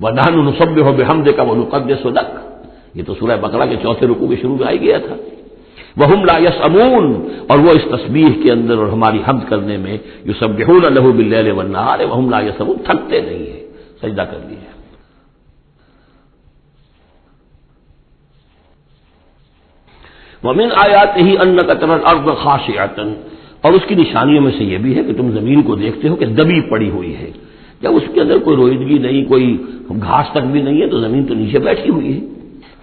وَنَحْنُ نُسَبِّحُ بِحَمْدِكَ وَنُقَدِّسُ لَكَ، یہ تو سورہ بقرہ کے چوتھے رکوع کے شروع میں آئی گیا تھا۔ وَهُمْ لَا يَسْأَمُونَ، اور وہ اس تسبیح کے اندر اور ہماری حمد کرنے میں، یسبحون لہ باللیل والنہار وَهُمْ لَا يَسْأَمُونَ، تھکتے نہیں ہیں، سجدہ کر لیجیے۔ وَمِنْ آیَاتِهِ أَنَّكَ تَرَى الْأَرْضَ خَاشِعَةً، اور اس کی نشانیوں میں سے یہ بھی ہے کہ تم زمین کو دیکھتے ہو کہ دبی پڑی ہوئی ہے، جب اس کے اندر کوئی روئیدگی نہیں، کوئی گھاس تک بھی نہیں ہے تو زمین تو نیچے بیٹھی ہوئی ہے۔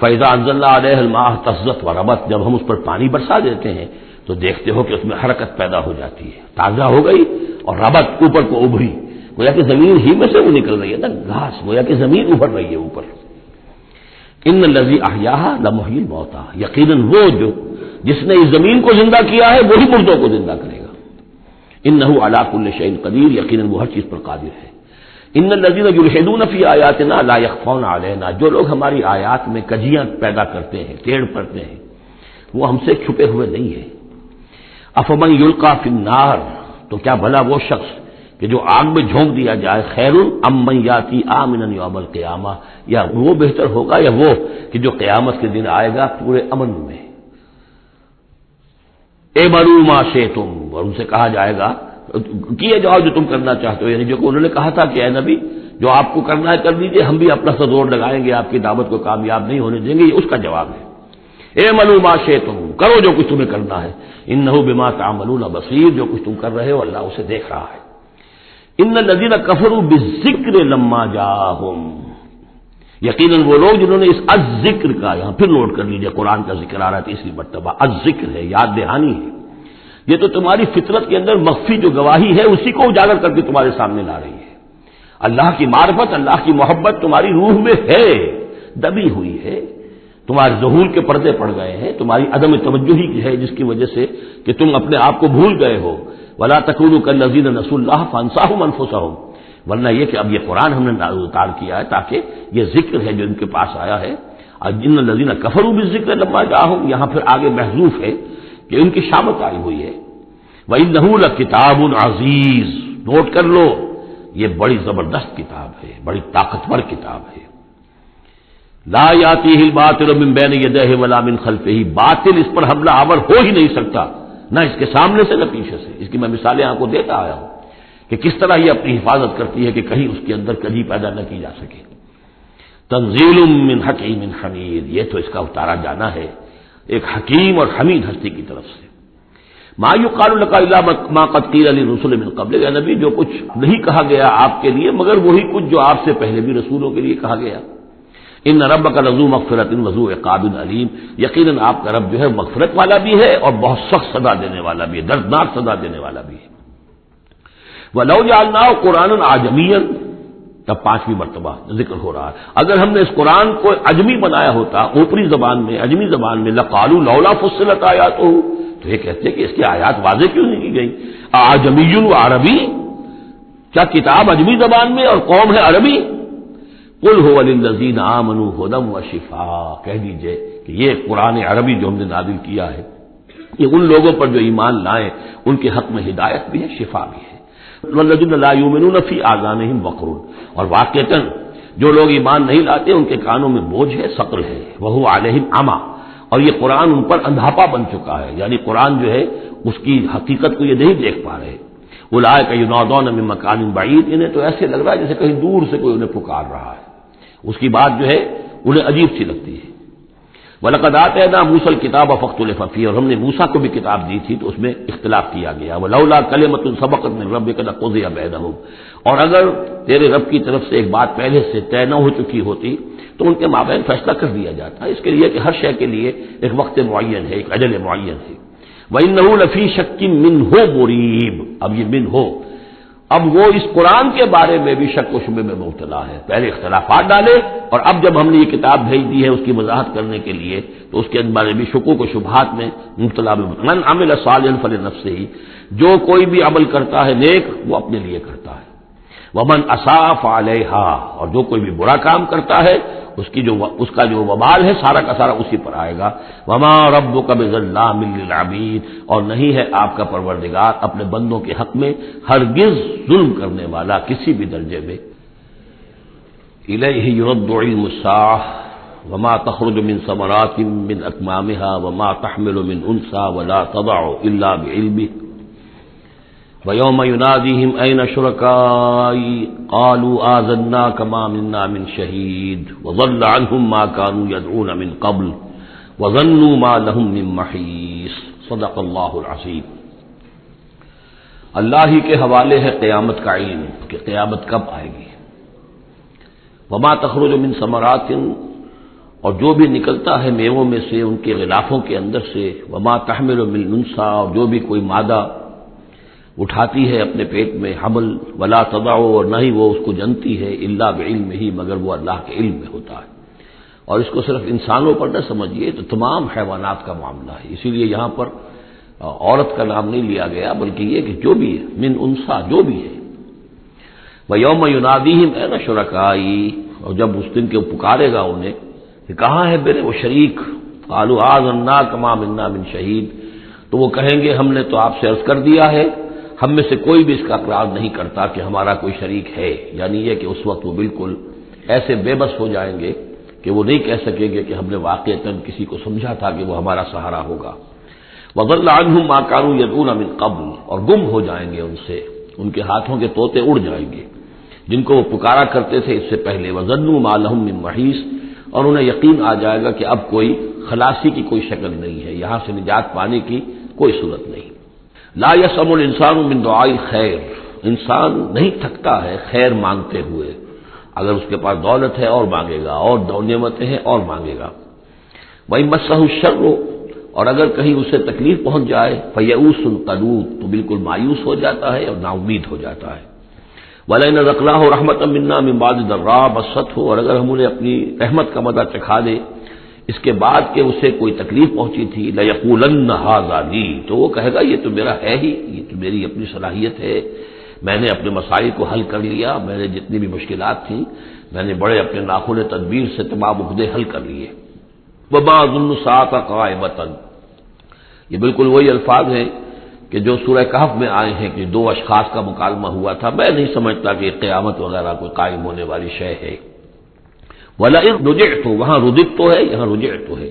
فَإِذَا أَنزَلْنَا عَلَيْهَا الْمَاءَ اهْتَزَّتْ وَرَبَتْ، جب ہم اس پر پانی برسا دیتے ہیں تو دیکھتے ہو کہ اس میں حرکت پیدا ہو جاتی ہے، تازہ ہو گئی اور ربت اوپر کو ابھری، گویا کہ زمین ہی میں سے وہ نکل رہی ہے نا گھاس، گویا کہ زمین ابھر رہی ہے اوپر۔ ان الذی احیاها لمحیی الموتى، یقیناً وہ جو جس نے اس زمین کو زندہ کیا ہے وہی مردوں کو زندہ کرے گا۔ انہ علی کل شیء قدیر، یقیناً وہ ہر چیز پر قادر ہے۔ ان الذین یلحدون فی آیاتنا لا یخفون علینا، جو لوگ ہماری آیات میں کجیاں پیدا کرتے ہیں، ٹیڑھ پڑتے ہیں، وہ ہم سے چھپے ہوئے نہیں ہیں۔ افمن یلقی فی النار، تو کیا بھلا وہ شخص کہ جو آگ میں جھونک دیا جائے، خیر ام من یاتی آمنا یوم القیامہ، یا وہ بہتر ہوگا یا وہ کہ جو قیامت کے دن آئے گا پورے امن میں۔ اعملوا ما شئتم، اور ان سے کہا جائے گا کیے جاؤ جو تم کرنا چاہتے ہو، یعنی جو کہ انہوں نے کہا تھا کہ اے نبی جو آپ کو کرنا ہے کر دیجئے، ہم بھی اپنا سا زور لگائیں گے، آپ کی دعوت کو کامیاب نہیں ہونے دیں گے، یہ اس کا جواب ہے۔ اعملوا ما شئتم، کرو جو کچھ تمہیں کرنا ہے، انہ بما تعملون بصیر، جو کچھ تم کر رہے ہو اللہ اسے دیکھ رہا ہے۔ ان الذین کفروا بالذکر لما جاءہم، یقیناً وہ لوگ جنہوں نے اس الذکر کا، یہاں پھر نوٹ کر لیجئے قرآن کا ذکر آ رہا ہے تیسری مرتبہ، الذکر ہے، یاد دہانی ہے، یہ تو تمہاری فطرت کے اندر مخفی جو گواہی ہے اسی کو اجاگر کر کے تمہارے سامنے لا رہی ہے۔ اللہ کی معرفت، اللہ کی محبت تمہاری روح میں ہے، دبی ہوئی ہے، تمہارے ظہور کے پردے پڑ گئے ہیں، تمہاری عدم توجہی کی ہے جس کی وجہ سے کہ تم اپنے آپ کو بھول گئے ہو. ولا تکونوا کالذین نسوا اللہ فانساہم انفسہم، ورنہ یہ کہ اب یہ قرآن ہم نے اتار کیا ہے تاکہ یہ ذکر ہے جو ان کے پاس آیا ہے. ان الذین کفروا بالذکر لما جاءہم، یہاں پھر آگے محذوف ہے کہ ان کی شامت آئی ہوئی ہے. وَإِنَّهُ لَكِتَابٌ عَزِیزٌ، نوٹ کر لو یہ بڑی زبردست کتاب ہے، بڑی طاقتور کتاب ہے. لا یاتیہ الباطل من بین یدیہ ولا من خلفہ، باطل اس پر حملہ آور ہو ہی نہیں سکتا، نہ اس کے سامنے سے نہ پیچھے سے. اس کی میں مثالیں آپ کو دیتا آیا ہوں کہ کس طرح یہ اپنی حفاظت کرتی ہے کہ کہیں اس کے اندر کجی پیدا نہ کی جا سکے. تنزیل من حکیم حمید، یہ تو اس کا اتارا جانا ہے ایک حکیم اور حمید ہستی کی طرف سے. ما یقال لک الا ما قد قیل للرسل من قبل، اے نبی جو کچھ نہیں کہا گیا آپ کے لیے مگر وہی کچھ جو آپ سے پہلے بھی رسولوں کے لیے کہا گیا. ان ربک لذو مغفرۃ وذو عقاب علیم، یقیناً آپ کا رب جو ہے مغفرت والا بھی ہے اور بہت سخت سزا دینے والا بھی ہے، دردناک سزا دینے والا بھی ہے. وَلَوْ جَعَلْنَاهُ قُرْآنًا عَجَمِيًّا، تب پانچویں مرتبہ ذکر ہو رہا ہے، اگر ہم نے اس قرآن کو عجمی بنایا ہوتا، اوپری زبان میں، عجمی زبان میں، لَقَالُوا لَوْلَا فُصِّلَتْ آیَاتُهُ، تو یہ کہتے کہ اس کی آیات واضح کیوں نہیں کی گئی. اعجمی و عربی، کیا کتاب عجمی زبان میں اور قوم ہے عربی. قُلْ هُوَ لِلَّذِينَ آمَنُوا هُدًى وَشِفَاءٌ، کہہ دیجئے کہ یہ قرآن عربی جو ہم نے نازل کیا ہے یہ ان لوگوں پر جو ایمان لائیں ان کے حق میں ہدایت بھی ہے، شفا بھی ہے. وَالَّذِينَ لَا يُؤْمِنُونَ فِي آذَانِهِمْ وَقْرٌ، اور واقعتاً جو لوگ ایمان نہیں لاتے ان کے کانوں میں بوجھ ہے، ثقل ہے. وَهُوَ عَلَيْهِمْ عَمًى، اور یہ قرآن ان پر اندھاپا بن چکا ہے، یعنی قرآن جو ہے اس کی حقیقت کو یہ نہیں دیکھ پا رہے. اولئک ینادون من مکان بعید، انہیں تو ایسے لگ رہا ہے جیسے کہیں دور سے کوئی انہیں پکار رہا ہے، اس کی بات جو ہے انہیں عجیب سی لگتی ہے. وَلَقَدْ آتَيْنَا مُوسَى الْكِتَابَ فَاخْتُلِفَ فِيهِ، اور ہم نے موسیٰ کو بھی کتاب دی تھی تو اس میں اختلاف کیا گیا. وَلَوْلَا كَلِمَةٌ سَبَقَتْ مِن رَّبِّكَ لَقُضِيَ بَيْنَهُمْ، اور اگر تیرے رب کی طرف سے ایک بات پہلے سے طے نہ ہو چکی ہوتی تو ان کے مابین فیصلہ کر دیا جاتا. اس کے لیے کہ ہر شے کے لیے ایک وقت معین ہے، ایک اجل معین ہے. وَإِنَّهُ لَفِي شَكٍّ مِّنْهُ مُرِيبٍ، اب یہ من ہو، اب وہ اس قرآن کے بارے میں بھی شک و شبے میں مبتلا ہے. پہلے اختلافات ڈالے اور اب جب ہم نے یہ کتاب بھیج دی ہے اس کی وضاحت کرنے کے لیے تو اس کے بارے میں شکوک و شبہات میں مبتلا. من عمل صالحا فلنفسہ، جو کوئی بھی عمل کرتا ہے نیک وہ اپنے لیے کرتا ہے. ومن اساء فعلیہا، اور جو کوئی بھی برا کام کرتا ہے اس کا جو وبال ہے سارا کا سارا اسی پر آئے گا. وما ربک بظلام للعبید، اور نہیں ہے آپ کا پروردگار اپنے بندوں کے حق میں ہرگز ظلم کرنے والا کسی بھی درجے میں. الیہ یرد علم الساعہ وما تخرج من ثمرات من اکمامها وما تحمل من انثى ولا تضع الا بعلمه وَيَوْمَ يُنَادِيهِمْ أَيْنَ شُرَكَائِي قَالُوا آذَنَّاكَ مَا مِنَّا مِنْ شَهِيدٍ وَضَلَّ عَنْهُمْ مَا كَانُوا يَدْعُونَ مِنْ قَبْلُ وَظَنُّوا مَا لَهُمْ مِنْ مَحِيصٍ. صدق اللہ العظیم. اللہ ہی کے حوالے ہے قیامت کا علم کہ قیامت کب آئے گی. وَمَا تَخْرُجُ مِنْ ثَمَرَاتٍ، اور جو بھی نکلتا ہے میووں میں سے ان کے غلافوں کے اندر سے. وَمَا تَحْمِلُ مِنْ أُنثىٰ، اور جو بھی کوئی مادہ اٹھاتی ہے اپنے پیٹ میں حمل. ولا تضع، اور نہ ہی وہ اس کو جنتی ہے الا بعلمہ، مگر وہ اللہ کے علم میں ہوتا ہے. اور اس کو صرف انسانوں پر نہ سمجھیے، تو تمام حیوانات کا معاملہ ہے. اسی لیے یہاں پر عورت کا نام نہیں لیا گیا بلکہ یہ کہ جو بھی ہے من انثیٰ، جو بھی ہے. وَيَوْمَ يُنَادِيهِمْ أَيْنَ شُرَكَائِي، اور جب اس دن کے پکارے گا انہیں کہ کہاں ہے میرے وہ شریک. قَالُوا آذَنَّاكَ مَا مِنَّا مِنْ شَهِيدٍ، تو وہ کہیں گے ہم نے تو آپ سے عرض کر دیا ہے، ہم میں سے کوئی بھی اس کا اقرار نہیں کرتا کہ ہمارا کوئی شریک ہے. یعنی یہ کہ اس وقت وہ بالکل ایسے بے بس ہو جائیں گے کہ وہ نہیں کہہ سکیں گے کہ ہم نے واقعتاً کسی کو سمجھا تھا کہ وہ ہمارا سہارا ہوگا. وَضَلَّ عَنْهُمْ مَا كَانُوا يَدْعُونَ مِنْ قَبْلُ، اور گم ہو جائیں گے ان سے، ان کے ہاتھوں کے طوطے اڑ جائیں گے جن کو وہ پکارا کرتے تھے اس سے پہلے. وَظَنُّوا مَا لَهُم مِّن مَحِيصٍ، اور انہیں یقین آ جائے گا کہ اب کوئی خلاصی کی کوئی شکل نہیں ہے، یہاں سے نجات پانے کی کوئی صورت نہیں. لا یسأم الانسان من دعاء الخیر، انسان نہیں تھکتا ہے خیر مانگتے ہوئے. اگر اس کے پاس دولت ہے اور مانگے گا، اور نعمتیں ہیں اور مانگے گا. وَإِن مَسَّهُ الشَّرُّ، اور اگر کہیں اسے تکلیف پہنچ جائے فَيَئُوسٌ قَنُوطٌ، تو بالکل مایوس ہو جاتا ہے اور نا امید ہو جاتا ہے. وَلَئِنْ أَذَقْنَاهُ رَحْمَةً مِنَّا مِنْ بَعْدِ ضَرَّاءٍ مَسَّتْهُ، اور اگر ہم انہیں اپنی رحمت کا مزہ چکھا دے اس کے بعد کہ اسے کوئی تکلیف پہنچی تھی، لَيَقُولَنَّ هَذَا لِي، تو وہ کہے گا یہ تو میرا ہے ہی، یہ تو میری اپنی صلاحیت ہے، میں نے اپنے مسائل کو حل کر لیا، میں نے جتنی بھی مشکلات تھیں میں نے بڑے اپنے ناخن تدبیر سے تمام عہدے حل کر لیے۔ وَمَا أَظُنُّ السَّاعَةَ قَائِمَةً، یہ بالکل وہی الفاظ ہیں کہ جو سورہ کہف میں آئے ہیں کہ دو اشخاص کا مکالمہ ہوا تھا، میں نہیں سمجھتا کہ قیامت وغیرہ کوئی قائم ہونے والی شے ہے۔ وَلَئِن رُجِعْتُ، وہاں رُجِعْتُ تو ہے، یہاں رُجِعْتُ ہے،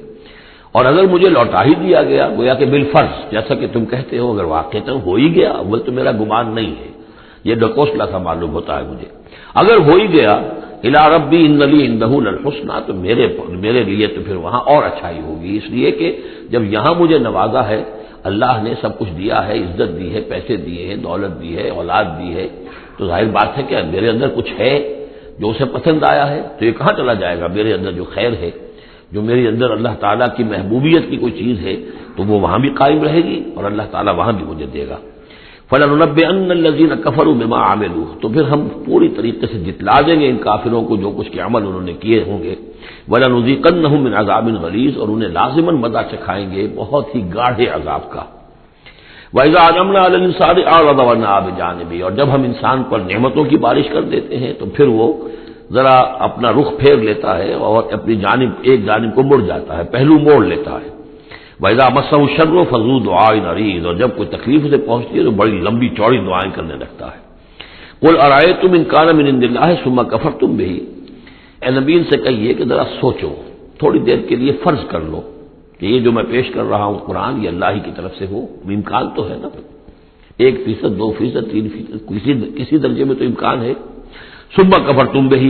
اور اگر مجھے لوٹا ہی دیا گیا، گویا کہ بالفرض جیسا کہ تم کہتے ہو، اگر واقعتاً ہو ہی گیا، اول تو میرا گمان نہیں ہے، یہ ڈکوسلا سا معلوم ہوتا ہے مجھے، اگر ہو ہی گیا، اِلَىٰ رَبِّي إِنَّ لِي عِندَهُ لَلْحُسْنَىٰ، تو میرے لیے تو پھر وہاں اور اچھائی ہوگی، اس لیے کہ جب یہاں مجھے نوازا ہے، اللہ نے سب کچھ دیا ہے، عزت دی ہے، پیسے دیے ہیں، دولت دی ہے، اولاد دی ہے، تو ظاہر بات ہے کہ میرے اندر کچھ ہے جو اسے پسند آیا ہے، تو یہ کہاں چلا جائے گا؟ میرے اندر جو خیر ہے، جو میرے اندر اللہ تعالیٰ کی محبوبیت کی کوئی چیز ہے، تو وہ وہاں بھی قائم رہے گی اور اللہ تعالیٰ وہاں بھی مجھے دے گا۔ فَلَنُنَبِّئَنَّ الَّذِينَ كَفَرُوا بِمَا عَمِلُوا، تو پھر ہم پوری طریقے سے جتلا دیں گے ان کافروں کو جو کچھ کے عمل انہوں نے کیے ہوں گے، وَلَنُذِيقَنَّهُم مِّنْ عَذَابٍ غَلِيظٍ، اور انہیں لازماً مزہ چکھائیں گے بہت ہی گاڑھے عذاب کا۔ وَإِذَا أَنْعَمْنَا عَلَى الْإِنسَانِ أَعْرَضَ وَنَأَىٰ بِجَانِبِهِ، اور جب ہم انسان پر نعمتوں کی بارش کر دیتے ہیں تو پھر وہ ذرا اپنا رخ پھیر لیتا ہے اور اپنی جانب ایک جانب کو مڑ جاتا ہے، پہلو موڑ لیتا ہے۔ وَإِذَا مَسَّهُ الشَّرُّ فَذُو دُعَاءٍ عَرِيضٍ، اور جب کوئی تکلیف اسے پہنچتی ہے تو بڑی لمبی چوڑی دعائیں کرنے لگتا ہے۔ قُلْ أَرَأَيْتُمْ إِنْ كَانَ مِنْ عِندِ اللَّهِ ثُمَّ كَفَرْتُمْ بِهِ، اے نبی ان سے کہیے کہ ذرا سوچو، تھوڑی دیر کے لیے فرض کر لو کہ یہ جو میں پیش کر رہا ہوں قرآن یہ اللہ ہی کی طرف سے ہو، امکان تو ہے نا، 1%، 2%، 3%، کسی درجے میں تو امکان ہے۔ ثُمَّ كَفَرْتُمْ بِهِ،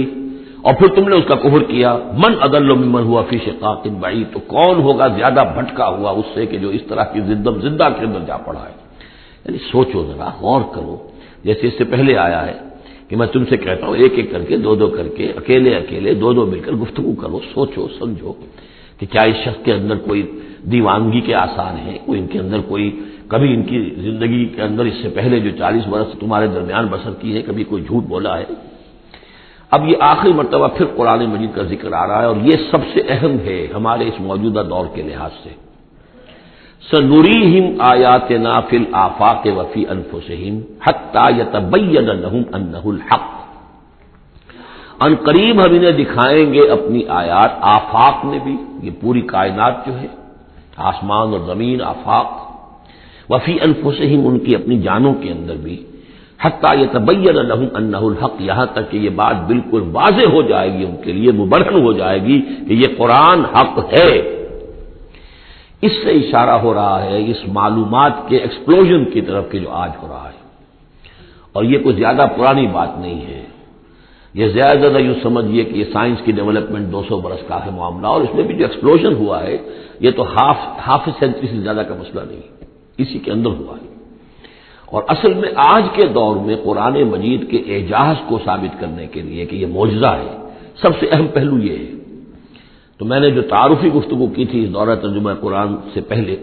اور پھر تم نے اس کا کفر کیا، من اضل ممن هو فی شقاق بعید، تو کون ہوگا زیادہ بھٹکا ہوا اس سے کہ جو اس طرح کی زندہ کے اندر جا پڑا ہے۔ یعنی سوچو ذرا، غور کرو، جیسے اس سے پہلے آیا ہے کہ میں تم سے کہتا ہوں ایک ایک کر کے، دو دو کر کے، اکیلے اکیلے، دو دو مل کر گفتگو کرو، سوچو سمجھو کہ کیا اس شخص کے اندر کوئی دیوانگی کے آثار ہیں، کوئی ان کے اندر کوئی، کبھی ان کی زندگی کے اندر اس سے پہلے جو 40 برس تمہارے درمیان بسر کی ہے کبھی کوئی جھوٹ بولا ہے۔ اب یہ آخری مرتبہ پھر قرآن مجید کا ذکر آ رہا ہے اور یہ سب سے اہم ہے ہمارے اس موجودہ دور کے لحاظ سے۔ سَنُرِيهِمْ آيَاتِنَا فِي الْآفَاقِ وَفِي أَنفُسِهِمْ حَتَّى يَتَبَيَّنَ لَهُمْ أَنَّهُ الْحَقُّ، ان قریب ہم انہیں دکھائیں گے اپنی آیات، آفاق میں بھی، یہ پوری کائنات جو ہے، آسمان اور زمین، آفاق، وفی انفسہم، ان کی اپنی جانوں کے اندر بھی، حتیٰ یتبین لہم انہ الحق، یہاں تک کہ یہ بات بالکل واضح ہو جائے گی ان کے لیے، مبرہن ہو جائے گی کہ یہ قرآن حق ہے۔ اس سے اشارہ ہو رہا ہے اس معلومات کے ایکسپلوژن کی طرف کہ جو آج ہو رہا ہے، اور یہ کوئی زیادہ پرانی بات نہیں ہے، یہ زیادہ یوں سمجھیے کہ یہ سائنس کی ڈیولپمنٹ 200 برس کا ہے معاملہ، اور اس میں بھی جو ایکسپلوژن ہوا ہے یہ تو ہاف سینچری سے زیادہ کا مسئلہ نہیں، اسی کے اندر ہوا ہے۔ اور اصل میں آج کے دور میں قرآن مجید کے اعجاز کو ثابت کرنے کے لیے کہ یہ معجزہ ہے، سب سے اہم پہلو یہ ہے۔ تو میں نے جو تعارفی گفتگو کی تھی اس دورہ ترجمہ قرآن سے پہلے،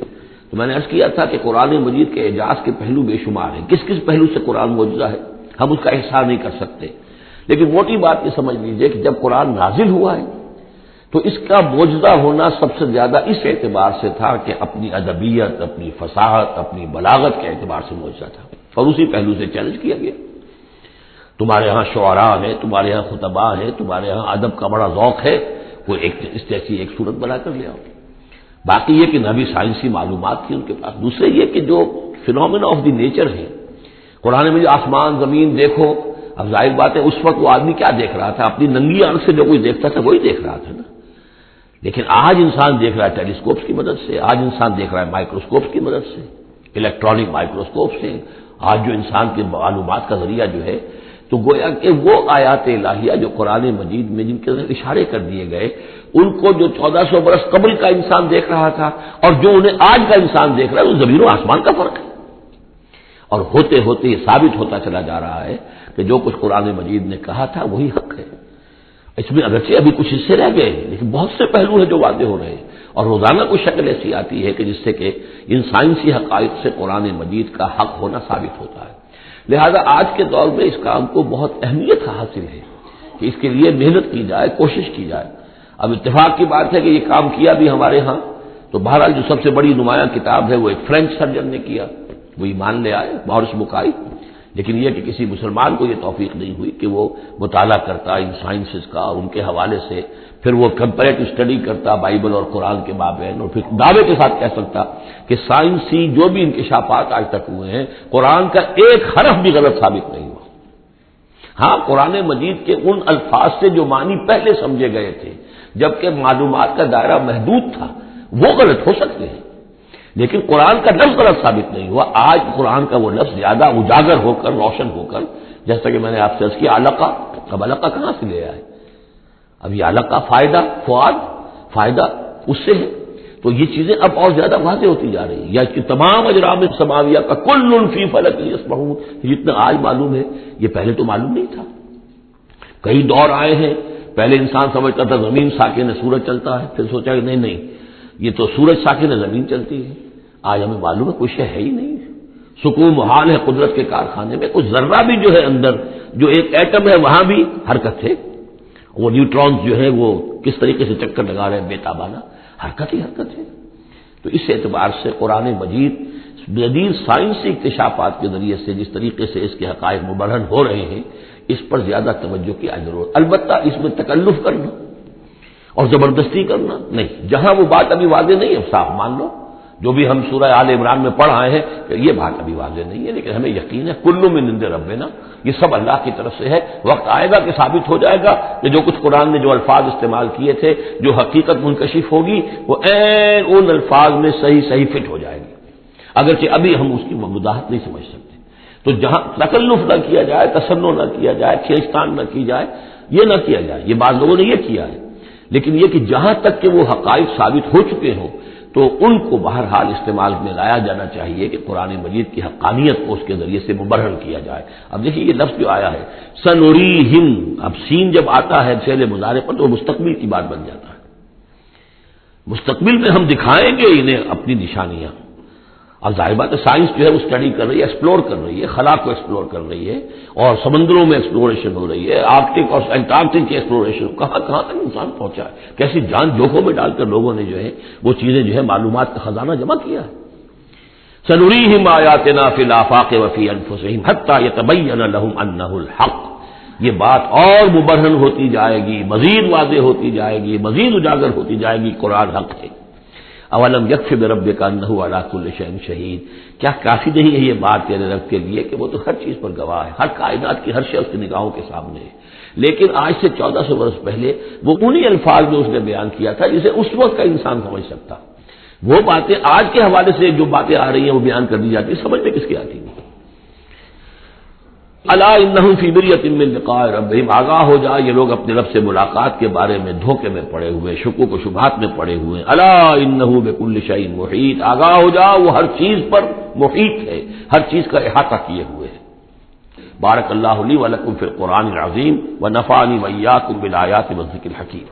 تو میں نے عرض کیا تھا کہ قرآن مجید کے اعجاز کے پہلو بے شمار ہیں، کس کس پہلو سے قرآن معجزہ ہے ہم اس کا احصاء نہیں کر سکتے، لیکن موٹی بات یہ سمجھ لیجئے کہ جب قرآن نازل ہوا ہے تو اس کا معجزہ ہونا سب سے زیادہ اس اعتبار سے تھا کہ اپنی ادبیت، اپنی فصاحت، اپنی بلاغت کے اعتبار سے معجزہ تھا، اور اسی پہلو سے چیلنج کیا گیا۔ تمہارے ہاں شعراء ہیں، تمہارے ہاں خطباء ہیں، تمہارے ہاں ادب کا بڑا ذوق ہے، کوئی اس جیسی ایک صورت بنا کر لے آؤ۔ باقی یہ کہ نہ بھی سائنسی معلومات تھی ان کے پاس، دوسرے یہ کہ جو فینومینا آف دی نیچر ہے قرآن میں، جو آسمان زمین دیکھو، اب ظاہر بات ہے اس وقت وہ آدمی کیا دیکھ رہا تھا، اپنی ننگی آنکھ سے جو کوئی دیکھتا تھا وہی دیکھ رہا تھا نا، لیکن آج انسان دیکھ رہا ہے ٹیلیسکوپس کی مدد سے، آج انسان دیکھ رہا ہے مائکروسکوپس کی مدد سے، الیکٹرانک مائکروسکوپ سے، آج جو انسان کے معلومات کا ذریعہ جو ہے، تو گویا کہ وہ آیات الہیہ جو قرآن مجید میں جن کے اشارے کر دیے گئے، ان کو جو 1400 برس قبل کا انسان دیکھ رہا تھا اور جو انہیں آج کا انسان دیکھ رہا ہے، وہ زمین و آسمان کا فرق ہے۔ اور ہوتے ہوتے یہ ثابت ہوتا چلا جا رہا ہے کہ جو کچھ قرآن مجید نے کہا تھا وہی حق ہے۔ اس میں اگرچہ ابھی کچھ حصے رہ گئے ہیں لیکن بہت سے پہلو ہیں جو واضح ہو رہے ہیں، اور روزانہ کوئی شکل ایسی آتی ہے کہ جس سے کہ ان سائنسی حقائق سے قرآن مجید کا حق ہونا ثابت ہوتا ہے۔ لہذا آج کے دور میں اس کام کو بہت اہمیت حاصل ہے کہ اس کے لیے محنت کی جائے، کوشش کی جائے۔ اب اتفاق کی بات ہے کہ یہ کام کیا بھی ہمارے ہاں، تو بہرحال جو سب سے بڑی نمایاں کتاب ہے وہ ایک فرینچ سرجن نے کیا، وہ ایمان لے آئے، مورس بکائی۔ لیکن یہ کہ کسی مسلمان کو یہ توفیق نہیں ہوئی کہ وہ مطالعہ کرتا ان سائنسز کا اور ان کے حوالے سے پھر وہ کمپیریٹو اسٹڈی کرتا بائبل اور قرآن کے مابین، اور پھر دعوے کے ساتھ کہہ سکتا کہ سائنسی جو بھی انکشافات آج تک ہوئے ہیں قرآن کا ایک حرف بھی غلط ثابت نہیں ہوا۔ ہاں، قرآن مجید کے ان الفاظ سے جو معنی پہلے سمجھے گئے تھے جبکہ معلومات کا دائرہ محدود تھا وہ غلط ہو سکتے ہیں، لیکن قرآن کا لفظ غلط ثابت نہیں ہوا۔ آج قرآن کا وہ لفظ زیادہ اجاگر ہو کر، روشن ہو کر، جیسا کہ میں نے آپ سے عرض کیا علقہ، اب علقہ کہاں سے لے آئے؟ اب یہ علقہ فائدہ، فؤاد، فائدہ اس سے ہے، تو یہ چیزیں اب اور زیادہ واضح ہوتی جا رہی ہیں۔ یا کہ تمام اجرام سماویہ کا کل فی فلک یسبحون، جتنا آج معلوم ہے یہ پہلے تو معلوم نہیں تھا۔ کئی دور آئے ہیں، پہلے انسان سمجھتا تھا زمین ساکن ہے سورج چلتا ہے، پھر سوچا کہ نہیں یہ تو سورج ساکن ہے زمین چلتی ہے۔ آج ہمیں معلوم ہے کوئی شے ہے ہی نہیں، سکون محال ہے قدرت کے کارخانے میں، کچھ ذرہ بھی جو ہے اندر جو ایک ایٹم ہے وہاں بھی حرکت ہے، وہ نیوٹرونز جو ہے وہ کس طریقے سے چکر لگا رہے ہیں بےتابانہ، حرکت ہی حرکت ہے۔ تو اس اعتبار سے قرآن مجید جدید سائنسی اکتشافات کے ذریعے سے جس طریقے سے اس کے حقائق مبرہن ہو رہے ہیں اس پر زیادہ توجہ کی ضرورت، البتہ اس میں تکلف کرنا اور زبردستی کرنا نہیں۔ جہاں وہ بات ابھی واضح نہیں ہے صاف مان لو، جو بھی ہم سورہ آل عمران میں پڑھ آئے ہیں کہ یہ بات ابھی واضح نہیں ہے، لیکن ہمیں یقین ہے کل من عند ربنا، یہ سب اللہ کی طرف سے ہے۔ وقت آئے گا کہ ثابت ہو جائے گا کہ جو کچھ قرآن نے جو الفاظ استعمال کیے تھے، جو حقیقت منکشف ہوگی وہ عین ان الفاظ میں صحیح فٹ ہو جائے گی، اگرچہ ابھی ہم اس کی وضاحت نہیں سمجھ سکتے۔ تو جہاں تکلف نہ کیا جائے، تصنع نہ کیا جائے، کھینچتان نہ کی جائے، یہ نہ کیا جائے، یہ بعض لوگوں نے یہ کیا ہے، لیکن یہ کہ جہاں تک کہ وہ حقائق ثابت ہو چکے ہوں تو ان کو بہرحال استعمال میں لایا جانا چاہیے کہ قرآن مجید کی حقانیت کو اس کے ذریعے سے مبرہن کیا جائے۔ اب دیکھیے یہ لفظ جو آیا ہے سنوریہم، اب سین جب آتا ہے فعل مضارع پر تو وہ مستقبل کی بات بن جاتا ہے، مستقبل میں ہم دکھائیں گے انہیں اپنی نشانیاں۔ اب ظاہر بات ہے سائنس جو ہے وہ اسٹڈی کر رہی ہے، ایکسپلور کر رہی ہے، خلا کو ایکسپلور کر رہی ہے، اور سمندروں میں ایکسپلوریشن ہو رہی ہے، آرکٹک اور انٹارکٹک کی ایکسپلوریشن، کہاں تک انسان پہنچا ہے، کیسی جان جوخوں میں ڈال کر لوگوں نے جو ہے وہ چیزیں جو ہے معلومات کا خزانہ جمع کیا ہے۔ سنریہم آیاتنا فی الآفاق وفی انفسہم حتی یتبین لہم انہ الحق، یہ بات اور مبرہن ہوتی جائے گی، مزید واضح ہوتی جائے گی، مزید اجاگر ہوتی جائے گی، قرآن حق ہے۔ اولم یکفی بربک انہ علی کل شیء شہید، کیا کافی نہیں ہے یہ بات تیرے رب کے لیے کہ وہ تو ہر چیز پر گواہ ہے، ہر کائنات کی ہر شے اس کی نگاہوں کے سامنے ہے۔ لیکن آج سے 1400 برس پہلے وہ انہی الفاظ میں اس نے بیان کیا تھا جسے اس وقت کا انسان سمجھ سکتا، وہ باتیں آج کے حوالے سے جو باتیں آ رہی ہیں وہ بیان کر دی جاتی ہیں، سمجھ میں کس کی آتی نہیں۔ الا انہم فی مریۃ من لقاء ربہم، آگاہ ہو جا یہ لوگ اپنے رب سے ملاقات کے بارے میں دھوکے میں پڑے ہوئے، شکوک و شبہات میں پڑے ہوئے۔ الا انہ بکل شیء محیط، آگاہ ہو جا وہ ہر چیز پر محیط ہے، ہر چیز کا احاطہ کیے ہوئے ہے۔ بارک اللہ لی ولکم فی القرآن العظیم ونفعنی وإیاکم بالآیات والذکر الحکیم۔